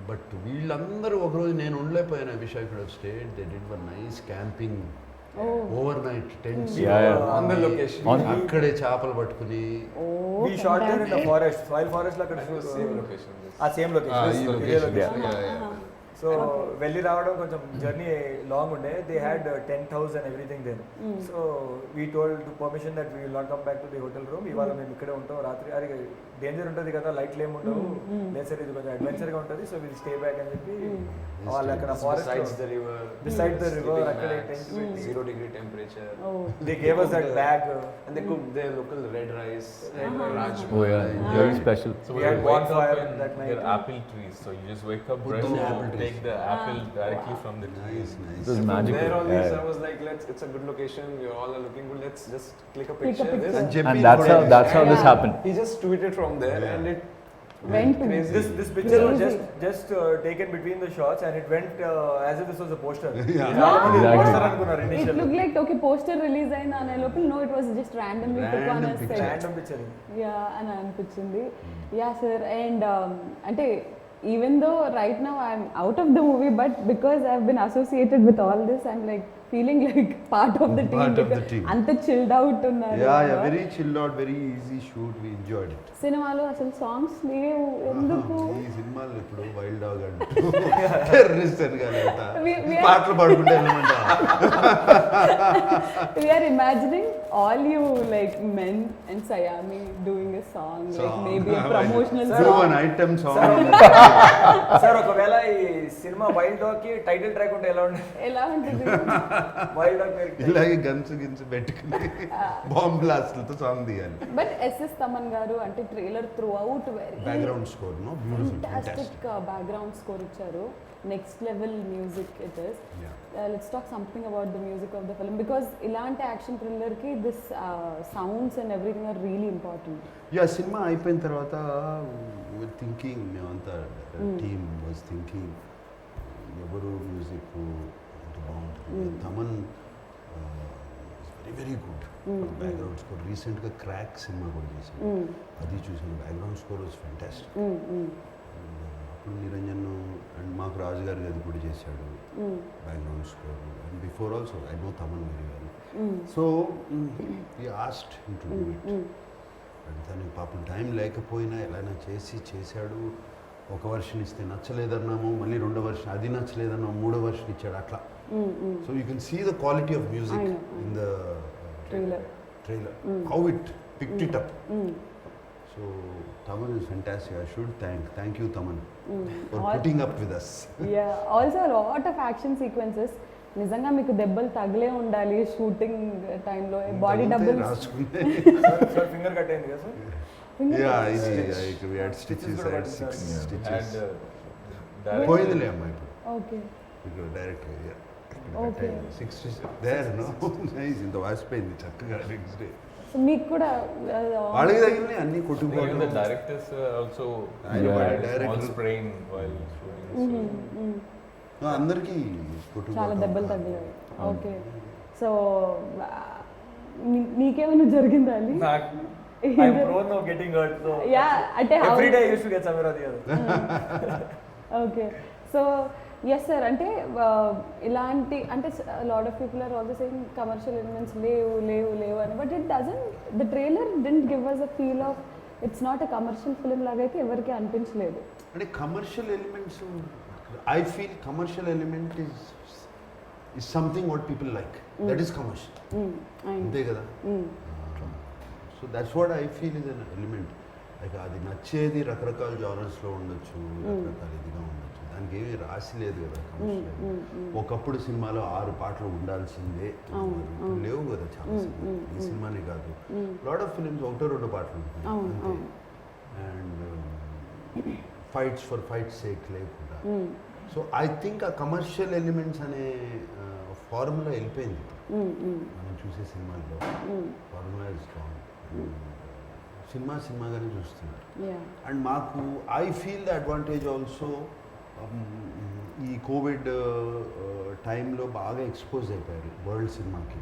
But వీళ్ళందరూ ఒకరోజు నేను ఉండలేకపోయాను. Wish I could have stayed. They did one nice camping, over night tents, Yeah, yeah. On the location. అక్కడే చేపలు పట్టుకుని. We shot there in the forest, soil forest లో అక్కడ Same location. ఆ సేమ్ ఈ లొకేషన్. location. Yeah. సో వెళ్ళి రావడం కొంచెం జర్నీ లాంగ్ ఉండే. They had tent house and everything there. So we told to permission that we will not come back to the hotel room. ఇవాళ మేము ఇక్కడే ఉంటాం రాత్రి. అది డేంజర్ ఉంటుంది కదా, లైట్లు ఏమి ఉండవు, లేదు సార్ ఇది కొంచెం అడ్వెంచర్గా ఉంటుంది, సో విల్ స్టే బ్యాక్ అని చెప్పి వాళ్ళు అక్కడ Besides forest the river. Beside the river, sleeping akkade bags, tent పెట్టి. 0-degree temperature. They gave us that bag. And they cooked their local red rice, rajma. Oh yeah, very special. So We we had had wake bonfire up and that night. there are apple trees. So you just wake up, Put brush, the apple take trees. the apple directly from the tree. Nice, nice. It was From magical. there only, Yeah. so I was like, it's a good location. You all are looking good. Let's just click a Click a picture. picture. This. అని చెప్పి And that's how this Yeah. happened. He just tweeted from there, Yeah. and it went to crazy. This picture was Crazy. just taken between the shots and it went as if this was a poster. Yeah. చాలా మంది ఇది Exactly. poster అనుకున్నారు it initially. Look like okay poster release అయింది అనే లోపల no it was just randomly took on Random picture. Random picture. Yeah అని అనిపించింది. Yeah sir. And అంటే even though right now I'm out of the movie but because I have been associated with all this I'm like feeling like part of the Part of the team. team. అంత chilled out ఉన్నారు. Very chilled out, very easy shoot. We enjoyed it. సినిమాలో అసలు songs లేవు ఎందుకు? ఈ సినిమాలు ఇప్పుడు wild dog అంటూ టెర్రరిస్ట్ అని కానీ We are- పాటలు పాడుకుంటే వెళ్ళమంటా. We are imagining all you like men and Sayami doing a song, like maybe a promotional Do song. an item song. Sir ఒకవేళ ఈ సినిమా వైల్డ్ డాగ్ కి టైటిల్ ట్రాక్ ఉంటే ఎలా ఉంటుంది? ఎలా ఉంటుంది? వైల్డ్ డాగ్ పేరు ఇలాగే గన్స్ గిన్స్ పెట్టుకుని బాంబ్ బ్లాస్ట్లతో సాంగ్ తీయాలి. బట్ ఎస్ఎస్ తమన్ గారు అంటే trailer throughout very background score no beautiful, fantastic background score ఇచ్చారు. Next level music it is. Let's talk something about the music of the film because ఇలాంటి action thriller కి this sounds and everything are really important. Yeah సినిమా అయిపోయిన తర్వాత thinking, మేమంతా team was thinking ఎవరు music ఎంత బాగుంటుంది. Thaman very very good background score. రీసెంట్గా క్రాక్ సినిమా కూడా చేశాను, అది చూసాను. Background score was fantastic. అప్పుడు నిరంజన్ అండ్ మాకు రాజు గారు అది కూడా చేశాడు background score. And before also I know Thaman very well. So ఈ asked to do it. And తనకి పాపం టైం లేకపోయినా ఎలాగైనా చేశాడు. ఒక వర్షన్ ఇస్తే నచ్చలేదన్నాము, మళ్ళీ రెండో వర్షన్ అది నచ్చలేదన్నాము, మూడో వర్షన్ ఇచ్చాడు అట్లా. So you can see the quality of music in the trailer, how it picked it up. So Taman is fantastic. I should thank you Taman for putting up with us. Yeah, also a lot of action sequences. నిజంగా మీకు దెబ్బలు తగిలే ఉండాలి shooting టైంలో. Body double sir finger cut అయింది కదా sir? we had stitches, I had 6 stitches. Direct- పోయిందిలే అమ్మా ఇప్పుడు. ఓకే ఇక్కడ direct Okay. 6 stitches there, no? Nice. ఇంత వాసిపోయింది చక్కగా నెక్స్ట్ డే. సో మీకు కూడా వాళ్ళకి తగిలినాయి అన్ని Even the కొట్టుకుపోవడం. directors also I know, had a director- small sprain while shooting. So అందరికీ కొట్టు చాలా కొట్టు దెబ్బలు కాదు. తగిలాయి. ఓకే, సో నీకేమైనా జరిగిందా అది? నాకు I'm prone of getting hurt, so Yeah, అంటే how- every day I used to get somewhere or the other. Okay, so yes sir, అంటే ఇలాంటి అంటే lot of people are also saying commercial elements లేవు అని, but it doesn't, the trailer didn't give us a feel of it's not a commercial film లాగా అయితే ఎవరికి అనిపించలేదు. అంటే commercial elements, I feel commercial element is something what people like, that is commercial, అంతే కదా. So that's what I feel is an element. Like అది నచ్చేది రకరకాల జానర్స్లో ఉండొచ్చు, రకరకాల ఇదిగా ఉండొచ్చు, దానికి ఏమీ రాసి లేదు కదా కమర్షియల్. ఒకప్పుడు సినిమాలో 6 పాటలు ఉండాల్సిందే, ఇప్పుడు లేవు కదా చాలా సినిమా. ఈ సినిమానే కాదు, లాట్ ఆఫ్ ఫిలిమ్స్ 1-2 పాటలు ఉంటాయి అంతే. And fights for fights sake లేకుండా. సో ఐ థింక్ ఆ కమర్షియల్ ఎలిమెంట్స్ అనే ఫార్ములా వెళ్ళిపోయింది మనం చూసే సినిమాల్లో. ఫార్ములా ఇస్ స్ట్రాంగ్, సినిమాగానే చూస్తున్నారు. అండ్ మాకు I feel the advantage also, ఈ కోవిడ్ టైంలో బాగా ఎక్స్పోజ్ అయిపోయారు వరల్డ్ సినిమాకి.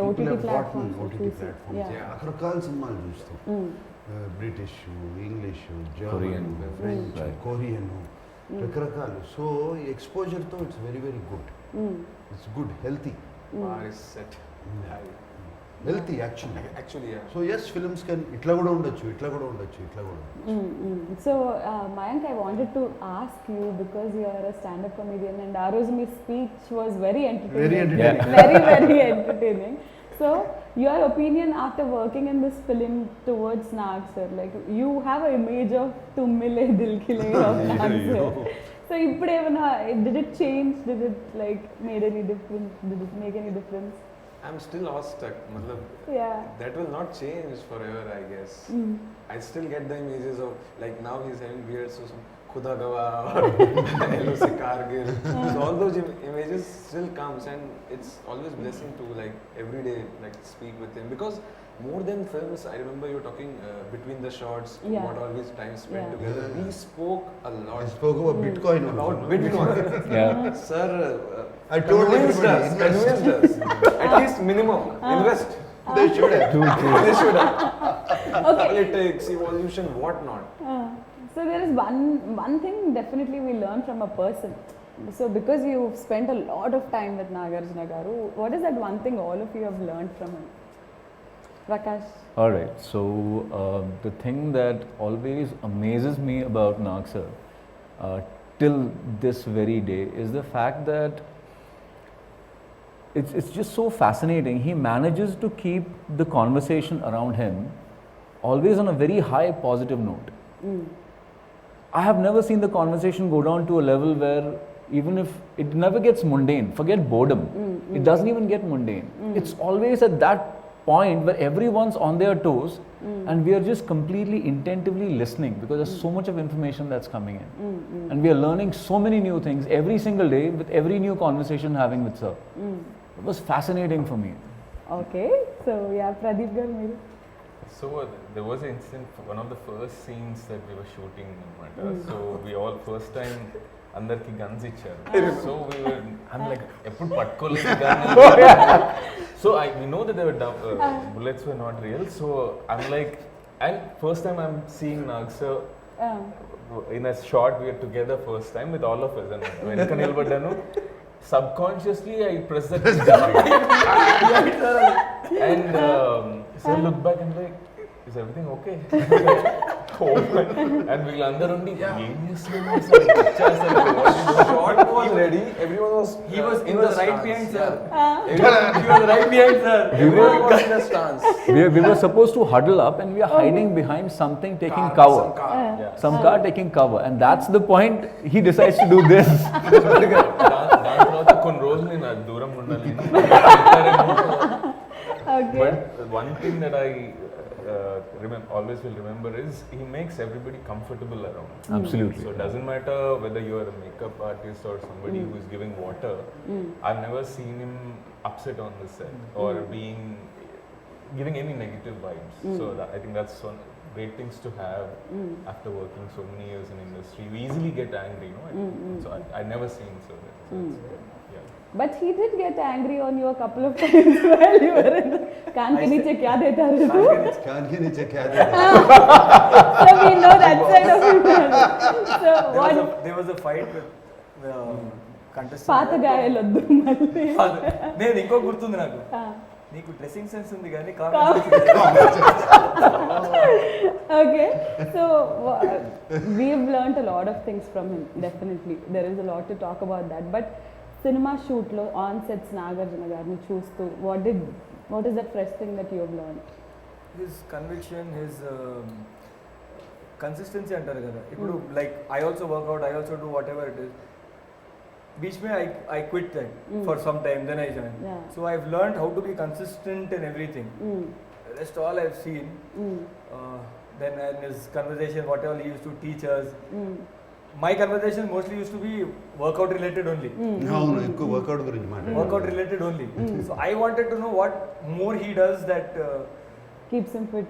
ఓటీటీ ప్లాట్ఫామ్స్ రకరకాల సినిమాలు చూస్తాం, British, English, German, French, Korean, రకరకాలు. సో ఈ ఎక్స్పోజర్తో it's very very good, it's good, healthy, healthy actually. So yes, films can ఇట్లా కూడా ఉండొచ్చు, ఇట్లా కూడా ఉండొచ్చు. So Mayank, I wanted to ask you, because you are a standup comedian, and ఆ రోజు మీ speech was very entertaining, very entertaining. So your opinion after working in this film towards Nag sir, like you have an image of Tummile Dil Khile of Nag sir. So ippude evana, did it change? Did it like made any difference? Did it make any difference? I'm still awestruck. Matlab, Yeah. that will not change forever, I guess. I still get the images of, like now he's having beard, so some Khuda Gawah or LOC Kargil. So all those images still comes, and it's always blessing to like every day like speak with him, because more than films, I remember you talking between the shots, Yeah. what all this time spent Yeah. together. We spoke a lot. I spoke about Bitcoin about also. Bitcoin. Yeah. Sir, I told convinced everybody, us, invest. convinced us. At least minimum, invest. They should have. They should have. Okay. Politics, evolution, what not. So there is one thing definitely we learn from a person. So because you've spent a lot of time with Nagarjuna Garu, what is that one thing all of you have learned from him? Prakash? Alright, so the thing that always amazes me about Nag sir till this very day is the fact that it's just so fascinating. He manages to keep the conversation around him always on a very high positive note. I have never seen the conversation go down to a level where even if it never gets mundane, forget boredom, it doesn't even get mundane. It's always at that point where everyone's on their toes and we are just completely intentively listening, because there's so much of information that's coming in. And we are learning so many new things every single day with every new conversation having with sir. It was fascinating for me. Okay, so yeah, Pradeep garu meeru. So there was an incident, one of the first scenes that we were shooting. So we all first time అందరికి guns ఇచ్చారు. So we were, I'm like ఎప్పుడు పట్టుకోలేదు gun. So we know that they were bullets were not real. So I'm like, and first time I'm seeing Nag sir in a shot, we are together first time with all of us, and వెనక నిలబడ్డాను. Subconsciously I press that and so look back and like, is everything okay? And వీళ్ళందరూ ఉండి ఏం చేస్తున్నారు అసలు? Shot was ready. Everyone was. He was in right stance. behind sir. Everyone He was right behind sir. was in the stance. We were supposed to huddle up and we are hiding behind something taking Car, cover. some car. Some car taking cover, and that's the point he decides to do this. దాని తర్వాత కొన్ని రోజులు నేను అది దూరం ఉండాలి. Okay. But one thing that I always will remember is he makes everybody comfortable around. Absolutely. So it doesn't matter whether you are a makeup artist or somebody who is giving water. I've never seen him upset on the set or giving any negative vibes. So I think that's one great things to have after working so many years in industry. You easily get angry, you know. So I never seen so that. So yeah. But he did get angry on you a couple of times while you were in the कान के नीचे क्या देता है तू? कान के नीचे क्या देता है? So we know that side of it. So what? There was a fight with contestant. పాత గాయాలొద్దు మళ్ళీ. నేను ఇంకో గుర్తుంది నాకు. నీకు డ్రెస్సింగ్ సెన్స్ ఉంది కానీ Okay, so we've learnt a lot of things from him. Definitely, there is a lot to talk about that. But cinema shoot lo on sets Nagarjuna garni chustu, what is that fresh thing that you have learned? His conviction, his consistency అంటారు కదా. ఇప్పుడు like I also work out, I also do whatever it is. बीच में I quit that for some time, then I joined. Yeah. So I've learned how to be consistent in everything. Rest all I've seen. Then in his conversation, whatever he used to teach us, my conversation mostly used to be workout related only. అవును ఎక్కువ work out గురించి మాట్లాడు. Workout related only. So I wanted to know what more he does that Keeps him fit.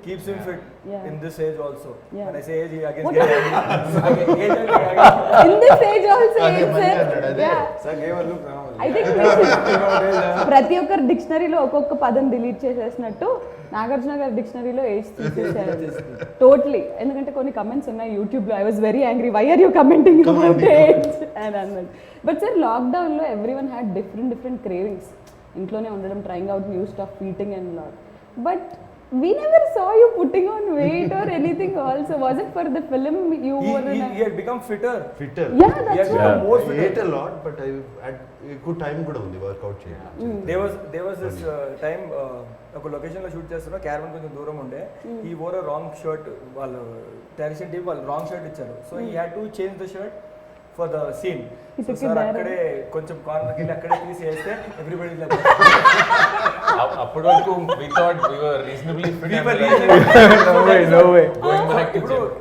Yeah. In this age also. Yeah. When I say age, he again What- get angry. In this age also, అదే it's మంచిగా అన్నాడు, అదే. yeah. Sir gave a look now. I think ప్రతి ఒక్కరు డిక్షనరీలో ఒక్కొక్క పదం delete చేసేసినట్టు Nagarjuna గారి డిక్షనరీలో age తీసేసారు టోటలీ. ఎందుకంటే కొన్ని కమెంట్స్ ఉన్నాయి యూట్యూబ్లో, I was very angry, why are you commenting about age అని అన్నది. బట్ సార్ లాక్డౌన్లో every one had different cravings. ఇంట్లోనే ఉండడం, trying out new stuff, eating and lot. But we never saw you putting on weight or anything also. Was it for the film you were in he had become fitter. Fitter. Yeah, He that's had right. become more I fitter. ate a lot, but I had ఎక్కువ time కూడా ఉంది work out చేయడానికి. There was this time ఒక location లో shoot చేస్తున్నా, caravan కొంచెం దూరం ఉండే. He wore a wrong shirt. వాళ్ళు డైరెక్షన్ టీమ్ వాళ్ళు రాంగ్ షర్ట్ ఇచ్చారు. So he had to change the shirt for the scene. He So took it sir there. అక్కడే కొంచెం కార్నర్కి వెళ్ళి అక్కడే తీసి వేస్తే everybody like అప్పటి వరకు we thought we were reasonably fit. We and were like, reasonably no way. Going back to ఇప్పుడు gym.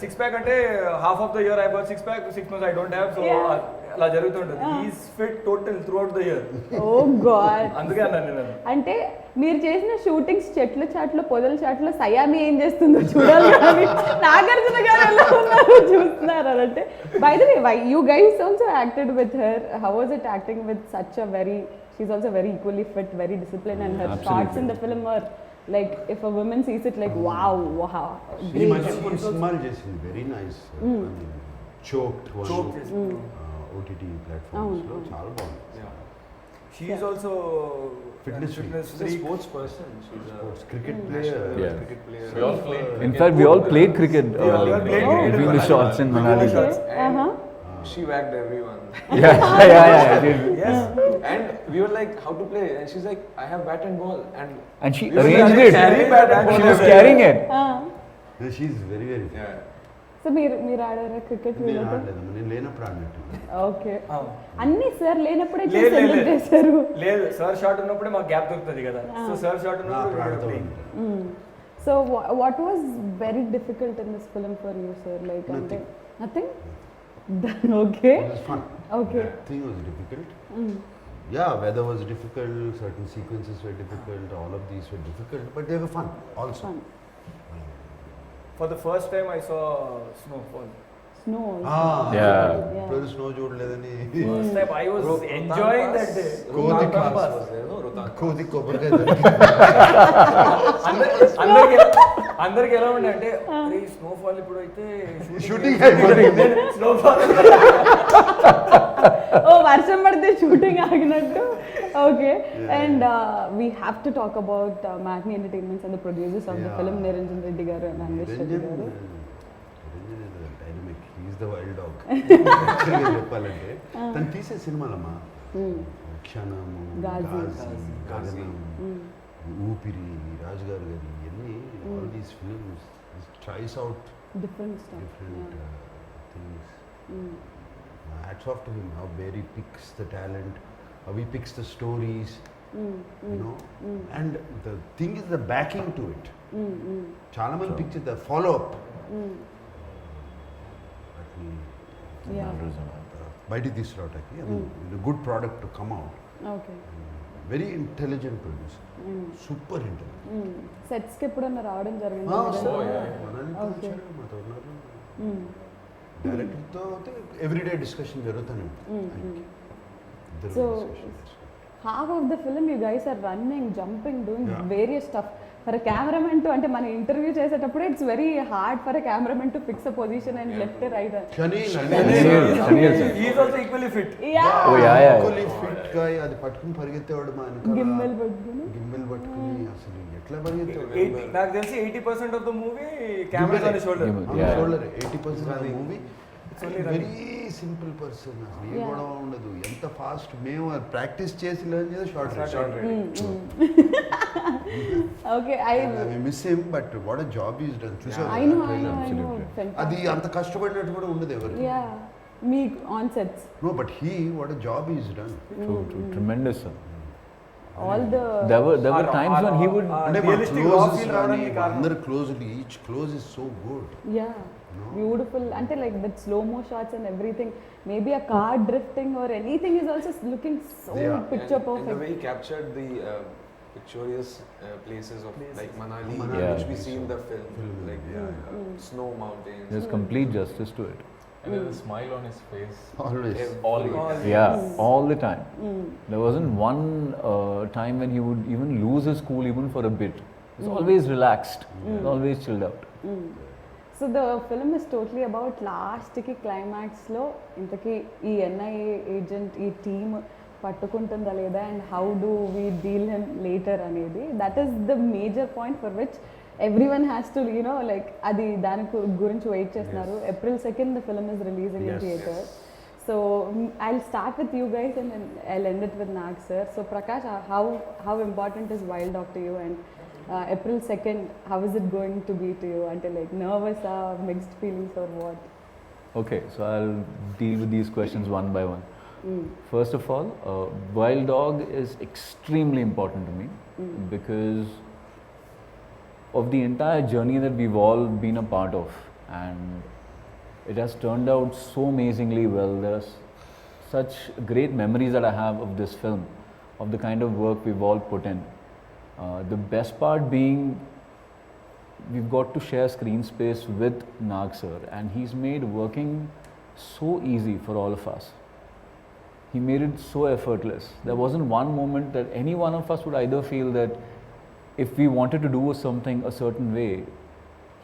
Six pack అంటే half of the year I got six pack, 6 months I don't have. So Yeah. అలా జరుగుతుంటుంది. He's fit total throughout the year. Oh God. అందుకే అన్నాను నేను. అంటే మీరు చేసిన షూటింగ్స్ చెట్ల చాట్లో, పొదల చాట్లో సయామి ఏం చేస్తుందో చూడాలి కానీ నాగార్జున గారు ఎలా ఉన్నారో చూస్తున్నారు అని. అంటే by the way, you guys also acted with her. How was it acting with such a very, she's also very equally fit, very discipline, and her shorts in the film are like if a woman sees it like wow ఈ మధ్య కొన్ని సినిమాలు చేసింది, very nice. Choked Choke చేసి. OTT platforms లో చాలా బాగుంది. She is also Fitness She's a freak. sports person. She's a cricket national player. Yeah. cricket player. We all played In fact, we all played cricket We all played cricket between the in shots in Manali. shots. And Uh-huh. she whacked everyone. Yeah. I did. Yes. And we were like, how to play? And she's like, I have bat and ball. And And she we were arranged like, it. carry bat and She ball. was carrying it. She's very very. Yeah. So మీరు ఆడారా cricket? నేను ఆడలేదమ్మా, నేను లేనప్పుడు ఆడినట్టు. Okay. Ah. అన్ని sir లేనప్పుడే లేదు, లేదు, ఎందుకు లేదు. చేశారు? లేదు, సార్ షాట్ ఉన్నప్పుడే మాకు గ్యాప్ దొరుకుతుంది కదా. సో సార్ షాట్ అప్పుడు ఉన్నప్పుడు ఆడుతూ playing. ఉంటాను. So what was very difficult in this film for you, sir? Like nothing? Okay. It was fun. Okay. Nothing was difficult. Yeah, weather was difficult, certain sequences were difficult, all of these were difficult, but they were fun also. Fun. For the first time I saw snowfall. Snow. Yeah. ఇప్పుడు snow చూడలేదని First time I was Rohtang enjoying Pass. that day. Rohtang Rohtang Pass. was there, no? Rohtang. కోది కొబ్బరికాయ అందరికి ఎలా ఉండే అంటే snowfall ఇప్పుడు అయితే shooting snowfall ఓ వర్షం పడితే షూటింగ్ ఆగినట్టు. Okay. And we have to talk about Matinee Entertainments and the producers of the film, Niranjan Reddy గారు అండ్ అన్వేష్ రెడ్డి గారు. Dynamic, he's the Wild Dog చెప్పాలంటే. తను తీసే సినిమాలమ్మా క్షణము, గాజీ. గగనం, ఊపిరి, రాజు గారు గారి ఇవన్నీ, all these films tries out different stuff. different things. Hats off to him, how where he picks the talent, how he picks the stories, you know. And the thing is the backing to it. చాలా మంది picture the follow up బయటికి తీసుకురావటానికి good product to come out. Okay. Very intelligent producer, super intelligent. సెట్స్కి ఎప్పుడన్నా రావడం జరిగింది? Oh, yeah. Okay. వచ్చారు మాతో ఉన్నారు. డైరెక్టర్తో అయితే ఎవ్రీడే డిస్కషన్ జరుగుతూనే ఉంటుంది. ఇద్దరు So, discussions. half of the film you guys are running, jumping, doing Yeah. various stuff. For a cameraman to, అంటే మనం ఇంటర్వ్యూ చేసేటప్పుడు it's very hard for a cameraman to fix a position and left right. కానీ Sunil sir. Is also equally fit. Yeah. Oh, yeah. Fit గా అది పట్టుకుని పరిగెత్తేవాడు మా Gimbal పట్టుకుని. గిమ్మల్ పట్టుకుని అసలు ఎట్లా పరిగెత్తేవాడు. నాకు తెలిసి 80% of the movie camera on shoulder. Gimbal. Yeah. Shoulder 80% of movie only very simple person. అసలు ఏ Yeah. గొడవ ఉండదు. ఎంత ఫాస్ట్ మేము ప్రాక్టీస్ చేసి లర్న్ చేసి short Okay, we miss him but what a job is done. చూసావు I know. Absolutely. అది అంత కష్టపడినట్టు కూడా ఉండదు ఎవరు. Yeah. Me on sets. No but he what a job is done. True, tremendous sir. All the There were times when he would. అంటే మా Realistic raw closes feel కానీ రావడానికి కారణం. అందరు closely each close is so good. yeah. Beautiful. Until like that slow mo shots and everything. Maybe a car drifting or anything is also looking so Yeah. picture And the perfect. way he captured the picturesque places of like Manali, Manali, Yeah. which we see in the film, like Yeah. snow mountains. There's complete justice to it. And there's a smile on his face. Always Always. Yeah, all the time. There wasn't one time when he would even lose his cool even for a bit. He's always relaxed. He's always chilled out. So the film is totally about last కి climax లో ఇంతకీ ఈ NIA agent ఈ team పట్టుకుంటుందా లేదా and how do we deal him later అనేది that is the major point for which every one has to you know like అది దాని గురించి వెయిట్ చేస్తున్నారు. April 2nd the film is releasing in Yes. theatre. So I'll start with you guys and then I'll end it with Nag sir. So Prakash, how important is Wild Dog to you, and April 2nd, how is it going to be to you? Until like nervous or mixed feelings or what? Okay, so I'll deal with these questions one by one. First of all, Wild Dog is extremely important to me because of the entire journey that we've all been a part of, and it has turned out so amazingly well. There are such great memories that I have of this film, of the kind of work we've all put in. The best part being we've got to share screen space with Nag sir, and he's made working so easy for all of us. He made it so effortless. There wasn't one moment that any one of us would either feel that if we wanted to do something a certain way,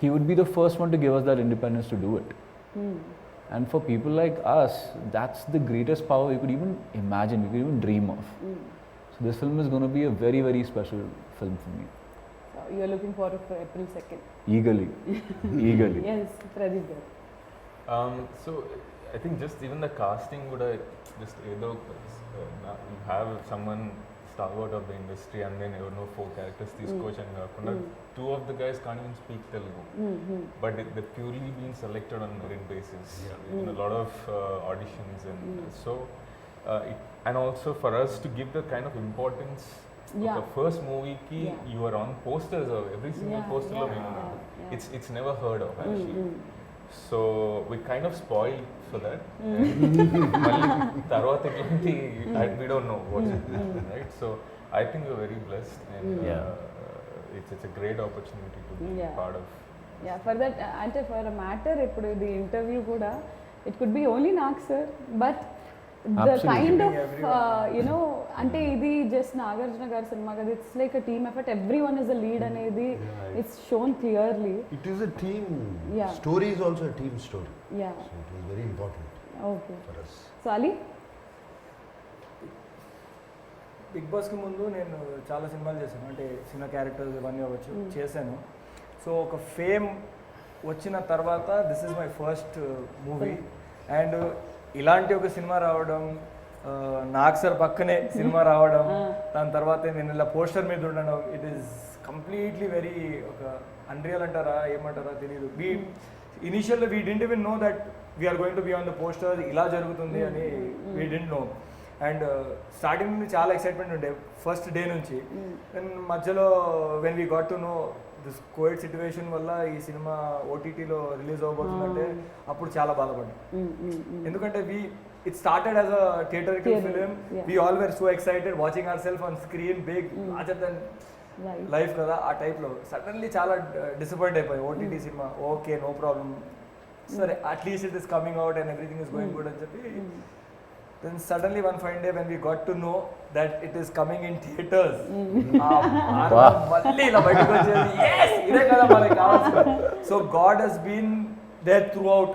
he would be the first one to give us that independence to do it. And for people like us, that's the greatest power we could even imagine, we could even dream of. So this film is going to be a very, very special film for me. So you're looking forward for April 2nd. Eagerly. Eagerly. Yes, Pradeep garu. So I think just even the casting would just either you have someone stalwart of the industry and then you know 4 characters తీసుకోవచ్చు కాకుండా 2 of the guys can't even speak Telugu, but they're purely being selected on merit basis in a lot of auditions, and so and also for us to give the kind of importance Yeah. of the first movie ki Yeah. you are on posters of every single Yeah, poster lo yeah, మేము yeah. it's never heard of actually. So we kind of spoiled for that. మళ్ళీ తర్వాత ఇట్లాంటి we don't know what's happening, right? So I think we're very blessed, and it's a great opportunity to be Yeah. part of. Yeah, for that, అంటే for a matter ఇప్పుడు ఇది interview కూడా it could be only Nag sir, but the Absolutely. Kind of you know అంటే ఇది just Nagarjuna గారి సినిమా కదా, it's like a team effort, every one is a lead అనేది it's shown clearly. It is a team. Yeah. Story is also a team story. Yeah So it was very important okay. for us. So Ali, Bigg బాస్కి ముందు నేను చాలా సినిమాలు చేశాను, అంటే చిన్న characters ఇవన్నీ అవ్వచ్చు చేశాను. సో ఒక ఫేమ్ వచ్చిన తర్వాత this is my first movie, and ఇలాంటి ఒక సినిమా రావడం, నాగ్ సార్ పక్కనే సినిమా రావడం, దాని తర్వాత నేను ఇలా పోస్టర్ మీద ఉండడం, ఇట్ ఈస్ కంప్లీట్లీ వెరీ ఒక అన్రియల్ అంటారా ఏమంటారా తెలియదు. Initial we didn't even know that we're going to be on the poster, ఇలా జరుగుతుంది అని we didn't know. And starting నుండి చాలా ఎక్సైట్మెంట్ ఉండే ఫస్ట్ డే నుంచి. అండ్ మధ్యలో when we got to know this Covid situation వల్ల ఈ సినిమా ఓటీటీలో రిలీజ్ అవ్వబోతుందంటే అప్పుడు చాలా బాధపడ్డా. ఎందుకంటే it started as a theatrical film. Yeah. We all were so excited watching ourselves on screen, big, larger than Right. Life కదా ఆ టైప్లో సడన్లీ చాలా డిసప్పాయింట్ అయిపోయి ఓటీటీ సినిమా ఓకే నో ప్రాబ్లం సరే at least it is coming out and everything is going good అని చెప్పి then suddenly one fine day when we got to know that it is coming in theaters మళ్ళీ ఇలా బయటకు వచ్చేది yes ఇదే కదా మనకి కావాల్సింది so God has been there throughout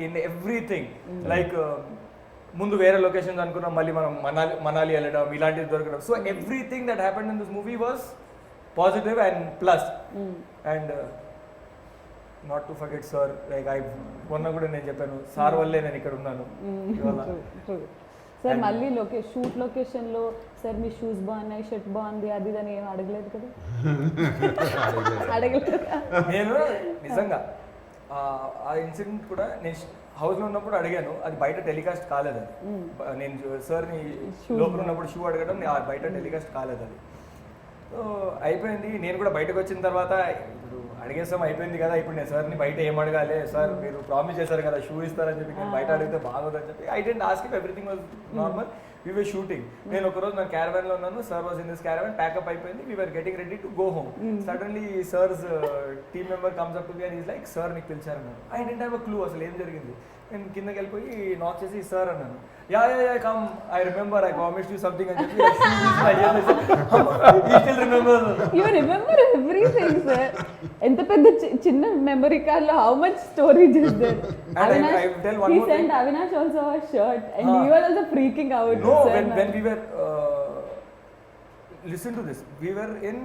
in everything like ముందు వేరే లొకేషన్స్ అనుకున్నాం మళ్ళీ మనం మనాలి వెళ్ళడం ఇలాంటివి దొరకడం so everything that happened in this movie was positive and plus and not to forget sir like మొన్న కూడా నేను చెప్పాను సార్ వల్లే నేను ఇక్కడ ఉన్నాను ఇవాళ సార్ మళ్ళీ షూట్ లొకేషన్లో సార్ మీ షూస్ బాగున్నాయి షర్ట్ బాగుంది అది అని ఏం అడగలేదు కదా అడగలేదు నేను నిజంగా ఆ ఇన్సిడెంట్ కూడా నేను హౌస్లో ఉన్నప్పుడు అడిగాను అది బయట టెలికాస్ట్ కాలేదు అది నేను సార్ని లోపల ఉన్నప్పుడు షూ అడగడం బయట టెలికాస్ట్ కాలేదు అది సో అయిపోయింది నేను కూడా బయటకు వచ్చిన తర్వాత ఇప్పుడు అడిగేసాం అయిపోయింది కదా ఇప్పుడు నేను సార్ని బయట ఏం అడగాలి సార్ మీరు ప్రామిస్ చేశారు కదా షూ ఇస్తారని చెప్పి నేను బయట అడిగితే బాగోదని చెప్పి I didn't ask if everything was normal we were shooting నేను ఒకరోజు నా క్యారవాన్లో ఉన్నాను sir was in this caravan pack up అయిపోయింది we were getting ready to go home suddenly sir's team member comes up to me and is like sir నీకు పిలిచారన్నాను I didn't have a clue అసలు ఏం జరిగింది నేను కిందకి వెళ్ళిపోయి నాక్ చేసి సార్ అన్నాను yeah come I remember I promised you something అని చెప్పి యూ రిమెంబర్ ఎవ్రీథింగ్ సార్ ఎంత పెద్ద చిన్న మెమరీ కార్డ్ లో how much storage is there he sent Avinash also a shirt and he was also freaking out. No, when we were listen to this, we were in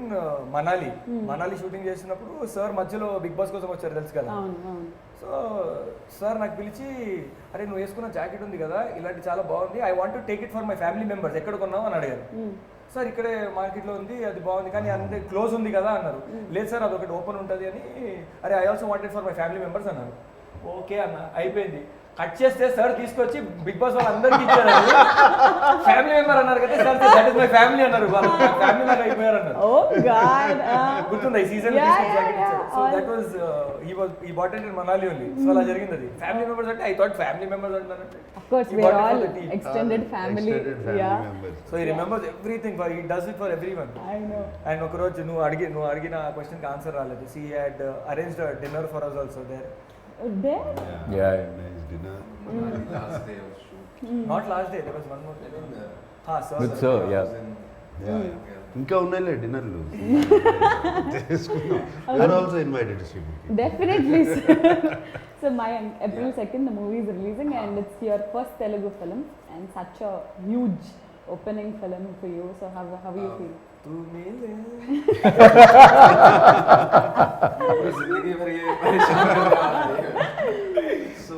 Manali shooting చేసినప్పుడు sir మధ్యలో big boss కోసం వచ్చారు తెలుసు కదా so sir నాకు పిలిచి అరే నువ్వు వేసుకున్న జాకెట్ ఉంది కదా ఇలాంటి చాలా బాగుంది I want to take it for my family members ఎక్కడ కొన్నావు అని అడిగారు సార్ ఇక్కడే మార్కెట్లో ఉంది అది బాగుంది కానీ అంతే క్లోజ్ ఉంది కదా అన్నారు లేదు సార్ అది ఒకటి ఓపెన్ ఉంటుంది అని అరే I also wanted for my family members అన్నారు ఓకే అన్న అయిపోయింది కట్ చేస్తే సార్ తీసుకొచ్చి బిగ్ బాస్ వాళ్ళందరికీ ఇచ్చారు ఫ్యామిలీ మెంబర్ అన్నారు కదా sir that is my family అన్నారు ఫ్యామిలీ లాగా అయిపోయారు అన్నారు ఓ గాడ్ గుర్తుందా ఈ season so that was he bot it in Manali only so అలా జరిగింది అది ఫ్యామిలీ మెంబర్స్ అంటే ఐ థాట్ ఫ్యామిలీ మెంబర్స్ అంటారంటే of course we are all extended family yeah so he remembers everything for he does it for everyone I know and ఒక రోజు నువ్వు అడిగిన question కి ఆన్సర్ రాలేదు he had arranged a dinner for us also there there Yeah. Nice dinner. Last day of shoot. not last day there was one more day sir With sir, yeah. Yeah. ఇంకా ఉన్నాయిలే డిన్నర్లు చేసుకున్నాం are also invited to definitely sir. So Mayank, April 2nd the movie is releasing and it's your first Telugu film and such a huge opening film for you, so how you feel? तू मिले पूरी जिंदगी भर ये परेशान करने वाली है सो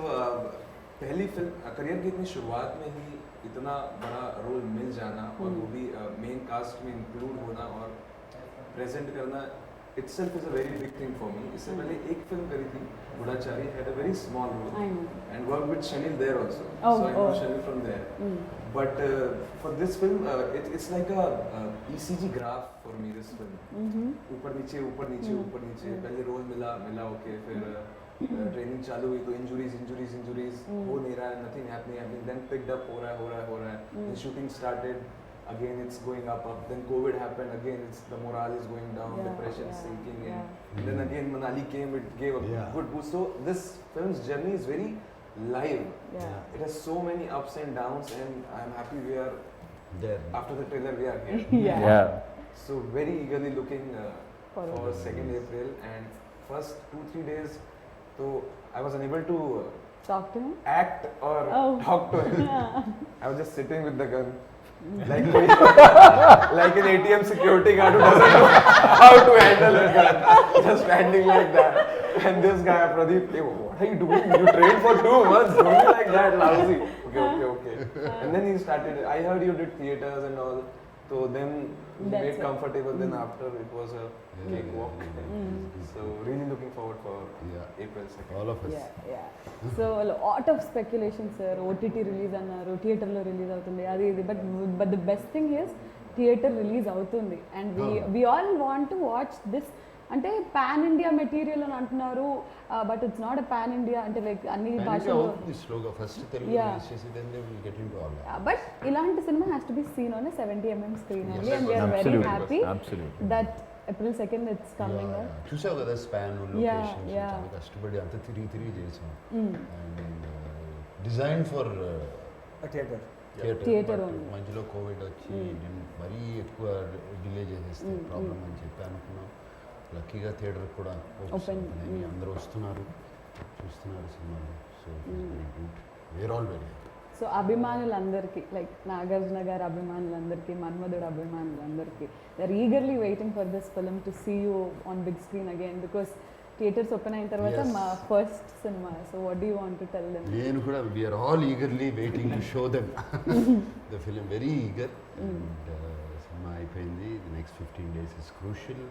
पहली फिल्म करियर की इतनी शुरुआत में ही इतना बड़ा रोल मिल जाना और वो भी मेन कास्ट में इंक्लूड होना और प्रेजेंट करना itself is a very big thing for me. इससे पहले एक फिल्म करी थी Goodachari had a very small role and worked with Shanil there also. So I know Shanil from there. But for this film, it's like a ECG graph for me. This film. ऊपर नीचे ऊपर नीचे ऊपर नीचे पहले role मिला okay फिर training चालू हुई तो इंजुरीज हो नहीं रहा है nothing happening then picked up हो रहा है then shooting started. Again it's going up then COVID happened again it's the morale is going down depression sinking in and then again Manali came it gave a good boost so this film's journey is very live it has so many ups and downs and I'm happy we are there after the trailer we are here Yeah. so very eagerly looking for 2nd April and first 2-3 days so I was unable to Talk to him? act or talk to him I was just sitting with the gun like an ATM security guard who doesn't know how to handle a gun, just standing like that. And this guy, Pradeep, hey, what are you doing? You trained for 2 months. Don't be like that, lousy. Okay. And then he started. I heard you did theaters and all. So then we made comfortable. Then after it was a cakewalk. So really looking forward for April 2nd. all of us Yeah. So a lot of speculation, sir. OTT release annaru, theater lo release avutundi. Adi but the best thing is theater release avutundi, and we all want to watch this. అంటే pan India material అని అంటున్నారు but it's not a pan India అంటే like అన్ని భాషలు స్లోగా first Telugu release చేసి then they will get into all but ఇలాంటి సినిమా has to be seen on 70mm screen only and we are very happy that April 2nd it's coming out. చూసావు కదా span Yeah, locations yeah. చాలా కష్టపడి అంతా తిరిగి చేసాం and design for theatre Theatre only. మధ్యలో కోవిడ్ వచ్చి మరీ ఎక్కువ డిలే చేసేస్తే ప్రాబ్లం అని చెప్పి అనుకున్నాం. లక్కీగా థియేటర్ కూడా ఓపెన్ అయ్యి అందరూ వస్తున్నారు చూస్తున్నారు సినిమాలు. So very good, we're all very happy. So అభిమానులందరికీ లైక్ నాగార్జున గారి అభిమానులందరికీ, మన్మధుడు అభిమానులందరికీ their eagerly waiting for this film to see you on big screen again because theatres open అయిన తర్వాత Yes. మా ఫస్ట్ సినిమా. So what do you want to tell them? నేను కూడా we're all eagerly waiting to show them the film, very eager. And సినిమా అయిపోయింది. The next 15 days is crucial.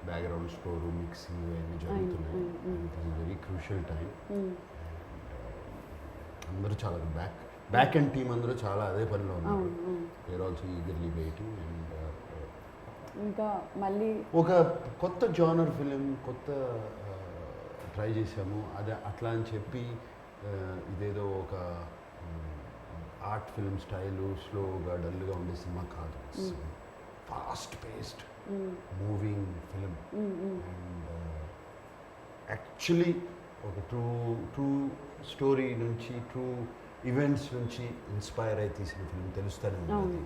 Background score, mixing అన్నీ జరుగుతున్నాయి. It is very crucial time. అందరూ చాలా back and team అందరూ చాలా అదే పనిలో ఉన్నారు. We're also eagerly waiting. And ఇంకా మళ్ళీ ఒక కొత్త జానర్ ఫిలిం కొత్త ట్రై చేసాము. అదే అట్లా అని చెప్పి ఇదేదో ఒక ఆర్ట్ ఫిల్మ్ స్టైలు స్లోగా డల్గా ఉండే సినిమా కాదు. Fast paced moving film. And actually ఒక ట్రూ స్టోరీ నుంచి ట్రూ ఈవెంట్స్ నుంచి ఇన్స్పైర్ అయి తీసిన ఫిలిం తెలుస్తూనే ఉంటుంది.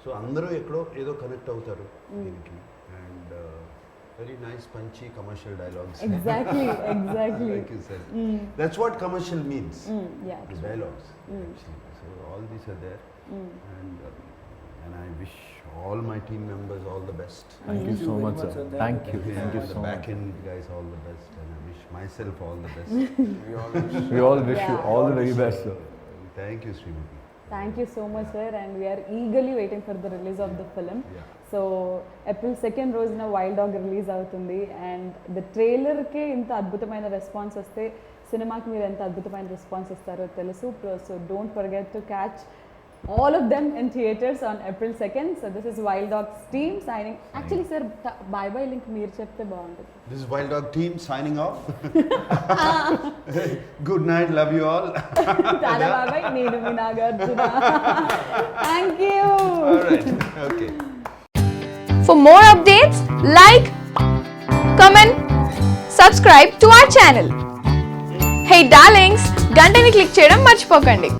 సో అందరూ ఎక్కడో ఏదో కనెక్ట్ అవుతారు దీనికి. And very nice Punchhi commercial dialogues. Exactly Like you said. That's what commercial means. Yeah, The dialogues. Actually. So all these are there. And I wish all my team members all the best. Thank you so much, sir. Thank you The so back much. end guys all the best. And I wish myself all the best. We all wish you all the very best, sir. Thank you, Srimati. Thank you so much sir. And we're eagerly waiting for the release of the film. Yeah. So April 2nd రోజున Wild Dog release అవుతుంది. And the ట్రైలర్కే ఇంత అద్భుతమైన response వస్తే సినిమాకి మీరు ఎంత అద్భుతమైన రెస్పాన్స్ ఇస్తారో తెలుసు. So don't forget to catch all of them in theaters on April 2nd. So this is Wild Dogs team signing. Actually sir, bye bye link meer chepte baaguntundi. This is Wild Dog team signing off. Good night, love you all. Tala bye bye, nenu mi Nagarjuna. Thank you. All right, okay. For more updates, like, comment, subscribe to our channel. Hey darlings, గంటని click చేయడం మర్చిపోకండి.